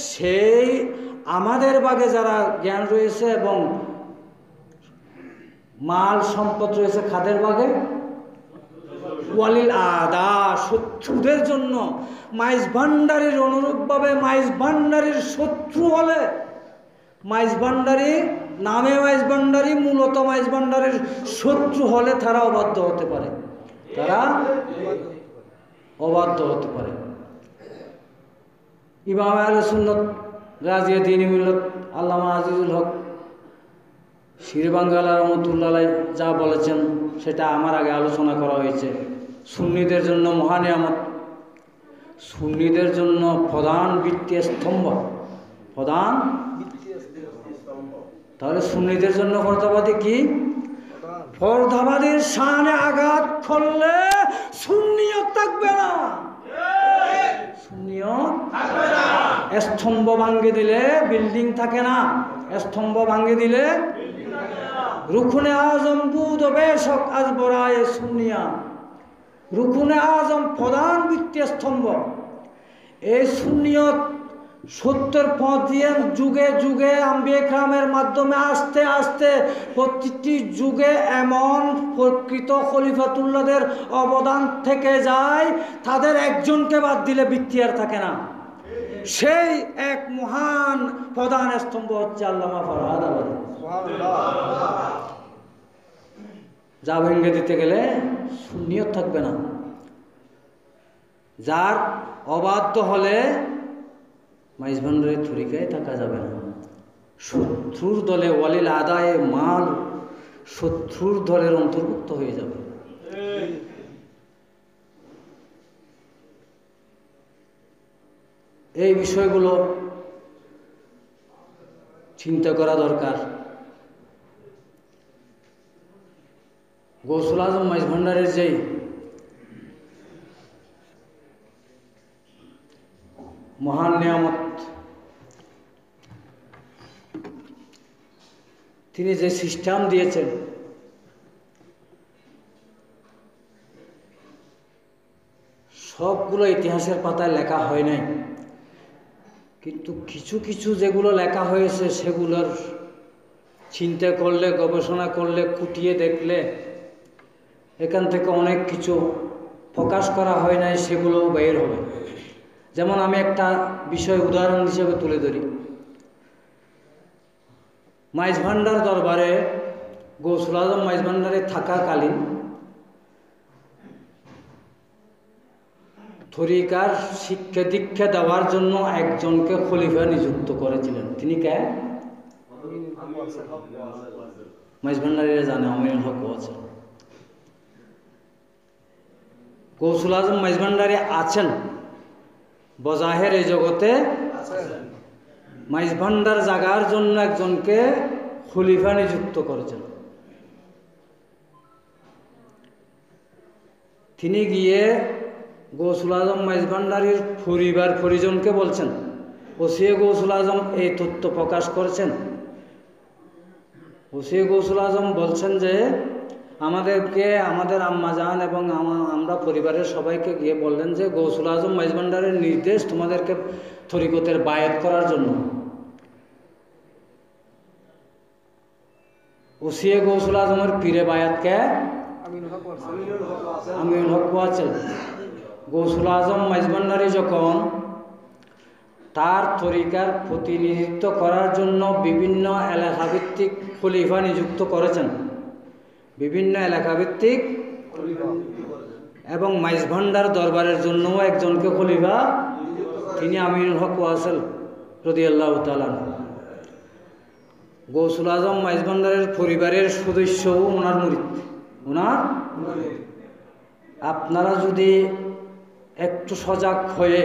সেই আমাদের ভাগে যারা জ্ঞান রয়েছে এবং মাল সম্পদ রয়েছে খাদের ভাগে, ওয়ালিল আদা শত্রুদের জন্য মাইজ ভান্ডারির অনুরূপভাবে মাইজ ভান্ডারির শত্রু হলে, মাইজ ভান্ডারি নামে মাইজ ভান্ডারি, মূলত মাইজ ভান্ডারির শত্রু হলে তারা অবাধ্য হতে পারে, তারা অবাধ্য হতে পারে। ইমাম আহলে সুন্নাত গাজী দ্বীন মিল্লাত আল্লামা আজিজুল হক শিরবাঙ্গালা রহমতুল্লাহ যা বলেছেন সেটা আমার আগে আলোচনা করা হয়েছে। সুন্নিদের জন্য মহানিয়ামত, সুন্নিদের জন্য প্রধান ভিত্তির স্তম্ভ, প্রধান। তাহলে সুন্নিদের জন্য ফরহাদাবাদী কি? ফরহাদাবাদীর শানে আঘাত করলে সুন্নিয়ত থাকবে না, সুন্নিয়ত থাকবে না। স্তম্ভ ভাঙ্গে দিলে বিল্ডিং থাকে না, স্তম্ভ ভাঙ্গে দিলে রুকুনে আজম বুদ বেশক আজ বরায়ে সুন্নিয়া, রুকুনে আজম প্রধান ভিত্তি স্তম্ভ। এই সুন্নিয়ত সত্যের পথ দিয়ে যুগে যুগে আম্বিয়া কেরামের মাধ্যমে আস্তে আস্তে প্রতিটি যুগে এমন প্রকৃত খলিফাতুল্লাহদের অবদান থেকে যায়, তাদের একজনকে বাদ দিলে ভিত্তি আর থাকে না। সেই এক মহান প্রধান স্তম্ভ হচ্ছে আল্লামা ফরহাদাবাদী। যা ভেঙে দিতে গেলে সুন্নিয়ত থাকবে না, যার অবাধ্য হলে মাইজ ভান্ডারের তরিকায় থাকা যাবে না। শত্রুর দলে ওয়ালিল আদায়ে মাল, শত্রুর দলের অন্তর্ভুক্ত হয়ে যাবে। এই বিষয়গুলো চিন্তা করা দরকার। গৌসুল আজম মাইজ ভান্ডারের যেই মহান নিয়ামত, তিনি যে সিস্টেম দিয়েছেন, সবগুলো ইতিহাসের পাতায় লেখা হয় নাই, কিন্তু কিছু কিছু যেগুলো লেখা হয়েছে সেগুলোর চিন্তা করলে, গবেষণা করলে, খুঁটিয়ে দেখলে এখান থেকে অনেক কিছু প্রকাশ করা হয় নাই সেগুলোও বের হবে। যেমন আমি একটা বিষয় উদাহরণ হিসেবে তুলে ধরি। মাইজভান্ডার দরবারে গৌসুল আজম মাইজভান্ডারে থাকাকালীন তরিকার শিক্ষা দীক্ষা দেওয়ার জন্য একজনকে খলিফা নিযুক্ত করেছিলেন। তিনি কে? মাইজভান্ডারীরা জানে, আমিনুল হক ওয়াসেল। গৌসুল আজম মাইজভান্ডারী আছেন বজাহের এই জগতে, মাইজভান্ডার জাগার জন্য একজনকে খলিফা নিযুক্ত করেছেন। তিনি গিয়ে গৌসুল আজম মাইজভান্ডারীর পরিবার পরিজনকে বলছেন, ওসিয়ে গৌসুল আজম এই তথ্য প্রকাশ করেছেন। ওসিয়ে গৌসুল আজম বলছেন যে আমাদেরকে, আমাদের আম্মাজান এবং আমরা পরিবারের সবাইকে গিয়ে বললেন যে গৌসুল আজম মাইজভান্ডারের নির্দেশ তোমাদেরকে তরিকতের বায়াত করার জন্য। ওসিয়ে গৌসুল আজমের পীরে বায়াতকে আমিনুল হক ওয়াসেল। গৌসুল আজম মাইজভান্ডারী যখন তার তরিকার প্রতিনিধিত্ব করার জন্য বিভিন্ন এলাকাভিত্তিক খলিফা নিযুক্ত করেছেন, বিভিন্ন এলাকাভিত্তিক, এবং মাইজভান্ডার দরবারের জন্যও একজনকে খলিফা, তিনি আমিনুল হক ওয়াসেল রাদিয়াল্লাহু তাআলা। গৌসুল আজম মাইজভান্ডারের পরিবারের সদস্যও ওনার মুরিদ, ওনার। আপনারা যদি একটু সজাগ হয়ে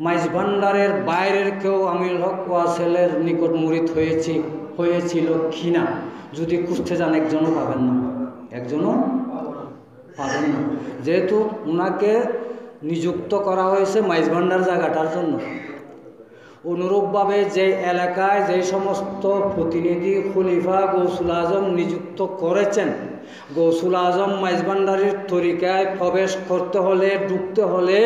মাইজভান্ডারের বাইরের কেউ আমিনুল হক ওয়াসেলের নিকট মুরিদ হয়েছিল কিনা যদি খুঁজতে যান, একজনও পাবেন না, একজনও পাবেন না। যেহেতু ওনাকে নিযুক্ত করা হয়েছে মাইজভান্ডার জায়গাটার জন্য। অনুরূপভাবে যে এলাকায় যে সমস্ত প্রতিনিধি খলিফা গৌসুল আজম নিযুক্ত করেছেন, গৌসুল আজম মাইজভান্ডারীর তরিকায় প্রবেশ করতে হলে, ঢুকতে হলে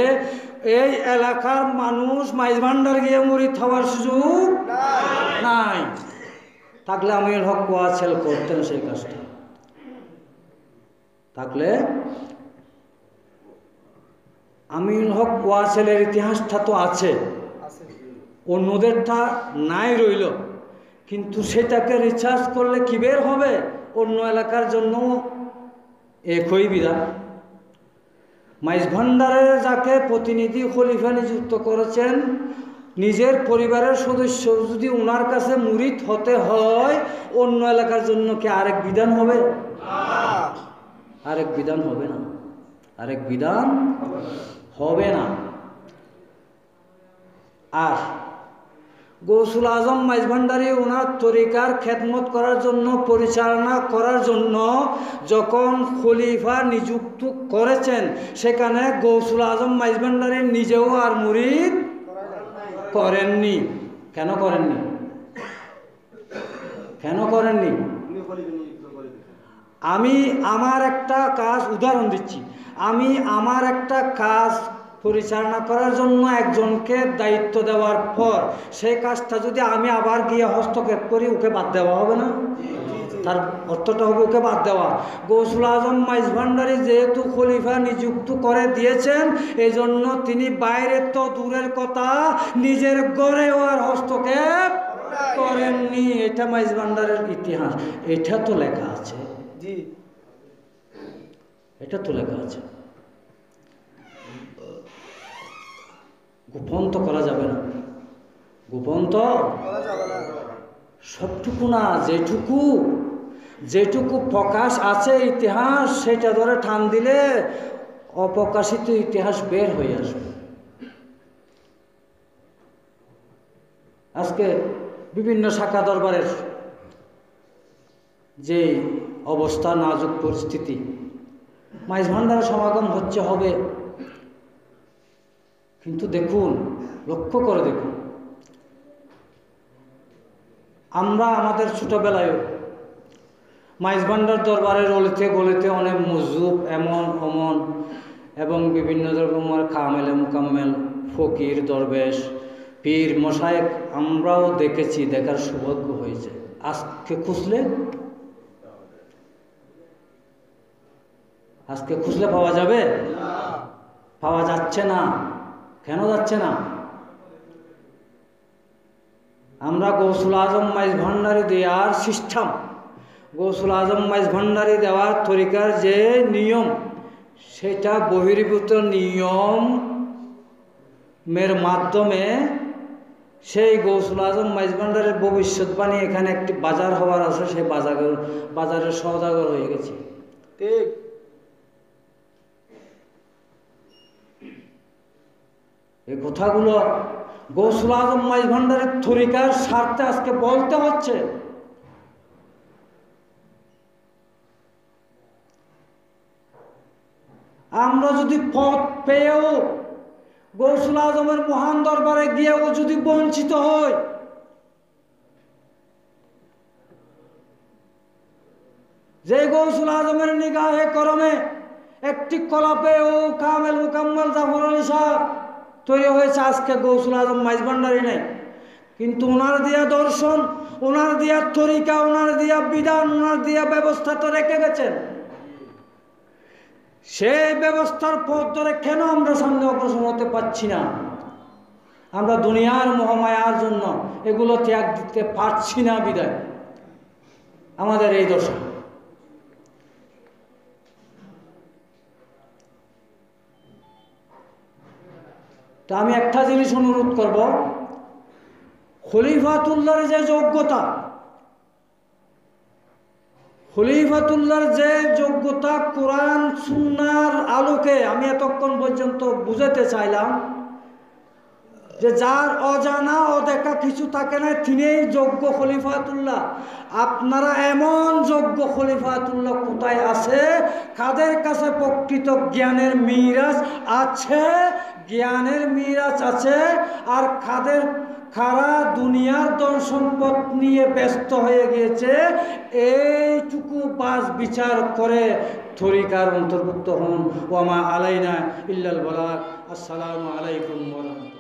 এই এলাকার মানুষ মাইজভান্ডার গিয়ে মুরিদ হওয়ার সুযোগ নাই। থাকলে আমিনুল হক ওয়াসেল করতেন সেই কাজটা। থাকলে আমিনুল হক ওয়াসেলের ইতিহাসটা তো আছে, অন্যদেরটা নাই রইল, কিন্তু সেটাকে রিসার্চ করলে কি বের হবে? অন্য এলাকার জন্য একই বিধান। মাইজভান্ডারের যাকে প্রতিনিধি খলিফা নিযুক্ত করেছেন, নিজের পরিবারের সদস্য যদি ওনার কাছে মুরিদ হতে হয়, অন্য এলাকার জন্য কি আরেক বিধান হবে? আরেক বিধান হবে না, আরেক বিধান হবে না। আর গৌসুল আজম মাইজভান্ডারী ওনার তরিকার খেদমত করার জন্য, পরিচালনা করার জন্য যখন খলিফা নিযুক্ত করেছেন, সেখানে গৌসুল আজম মাইজভান্ডারী নিজেও আর মুরিদ করেননি। কেন করেননি? কেন করেননি? আমি আমার একটা কাজ উদাহরণ দিচ্ছি। আমি আমার একটা কাজ পরিচালনা করার জন্য একজনকে দায়িত্ব দেওয়ার পর সেই কাজটা যদি আমি আবার গিয়ে হস্তক্ষেপ করি, ওকে বাদ দেওয়া হবে না? তার অর্থটা হবে ওকে বাদ দেওয়া। গৌসুল আজম মাইজভান্ডারী যেহেতু খলিফা নিযুক্ত করে দিয়েছেন, এই জন্য তিনি বাইরে তো দূরের কথা, নিজের ঘরেও আর হস্তক্ষেপ করেননি। এটা মাইজভান্ডারের ইতিহাস, এটা তো লেখা আছে, এটা তো লেখা আছে। গোপন তো করা যাবে না, গোপন তো সবটুকু না, যেটুকু প্রকাশ আছে ইতিহাস, সেটা ধরে টান দিলে অপ্রকাশিত ইতিহাস বের হয়ে আসবে। আজকে বিভিন্ন শাখা দরবারের যে অবস্থা, নাজুক পরিস্থিতি, মাইজভান্ডারের সমাগম হবে, কিন্তু দেখুন, লক্ষ্য করে দেখুন, আমরা আমাদের ছোটবেলায়ও মাইজভান্ডার দরবারের অলিতে গলিতে অনেক মজুব, এমন অমন এবং বিভিন্ন রকমের কামেলে মুকাম্মেল, ফকির, দরবেশ, পীর, মশায়েক আমরাও দেখেছি, দেখার সৌভাগ্য হয়েছে। আজকে খুঁজলে আজকে খুঁজলে পাওয়া যাবে? পাওয়া যাচ্ছে না। কেন যাচ্ছে না? আমরা গৌসুল আজম মাইজ ভান্ডারি দেওয়ার সিস্টেম, গৌসুল আজম মাইজ ভান্ডারি দেওয়ার তরিকার যে নিয়ম, সেটা বহির্ভূত নিয়মের মাধ্যমে সেই গৌসুল আজম মাইজ ভান্ডারের ভবিষ্যৎবাণী এখানে একটি বাজার হওয়ার আছে, সেই বাজারের সওদাগর হয়ে গেছে। ঠিক। এই কথাগুলো গৌসুল আজম মাইজ ভান্ডারের তরিকার স্বার্থে আজকে বলতে হচ্ছে। আমরা যদি পথ পেয়েও গৌসুল আজমের মহান দরবারে গিয়েও যদি বঞ্চিত হই, যে গৌসুল আজমের নিগাহে করমে একটি কলাপে ও কামেল মুকাম্মল জাফর আলী শাহ তৈরি হয়েছে, আজকে গৌসুল আজম মাইজ ভান্ডারি নাই। কিন্তু ওনার দিয়া দর্শন, ওনার দিয়া তরিকা, ওনার দিয়া বিধান, ওনার দিয়া ব্যবস্থা তো রেখে গেছেন। সেই ব্যবস্থার পথ ধরে কেন আমরা সামনে অগ্রসর হতে পারছি না? আমরা দুনিয়ার মোহমায়ার জন্য এগুলো ত্যাগ দিতে পারছি না, বিদায় আমাদের এই দশা। তা আমি একটা জিনিস অনুরোধ করব, খলিফাতুল্লাহর যে যোগ্যতা, খলিফাতুল্লাহর যে যোগ্যতা কোরআন সুন্নাহর আলোকে আমি এতক্ষণ পর্যন্ত বুঝাতে চাইলাম, যে যার অজানা অদেখা কিছু থাকে না, তিনিই যোগ্য খলিফাতুল্লাহ। আপনারা এমন যোগ্য খলিফাতুল্লাহ কোথায় আছে? কাদের কাছে প্রকৃত জ্ঞানের মিরাজ আছে, জ্ঞানের মিরাজ আছে, আর কারা দুনিয়ার ধন সম্পদ নিয়ে ব্যস্ত হয়ে গিয়েছে, এইটুকু বাস বিচার করে তরিকার অন্তর্ভুক্ত হন। ওয়া মা আলাইনা ইল্লাল বালাগ। আসসালামু আলাইকুম ওয়া রাহমাতুল্লাহ।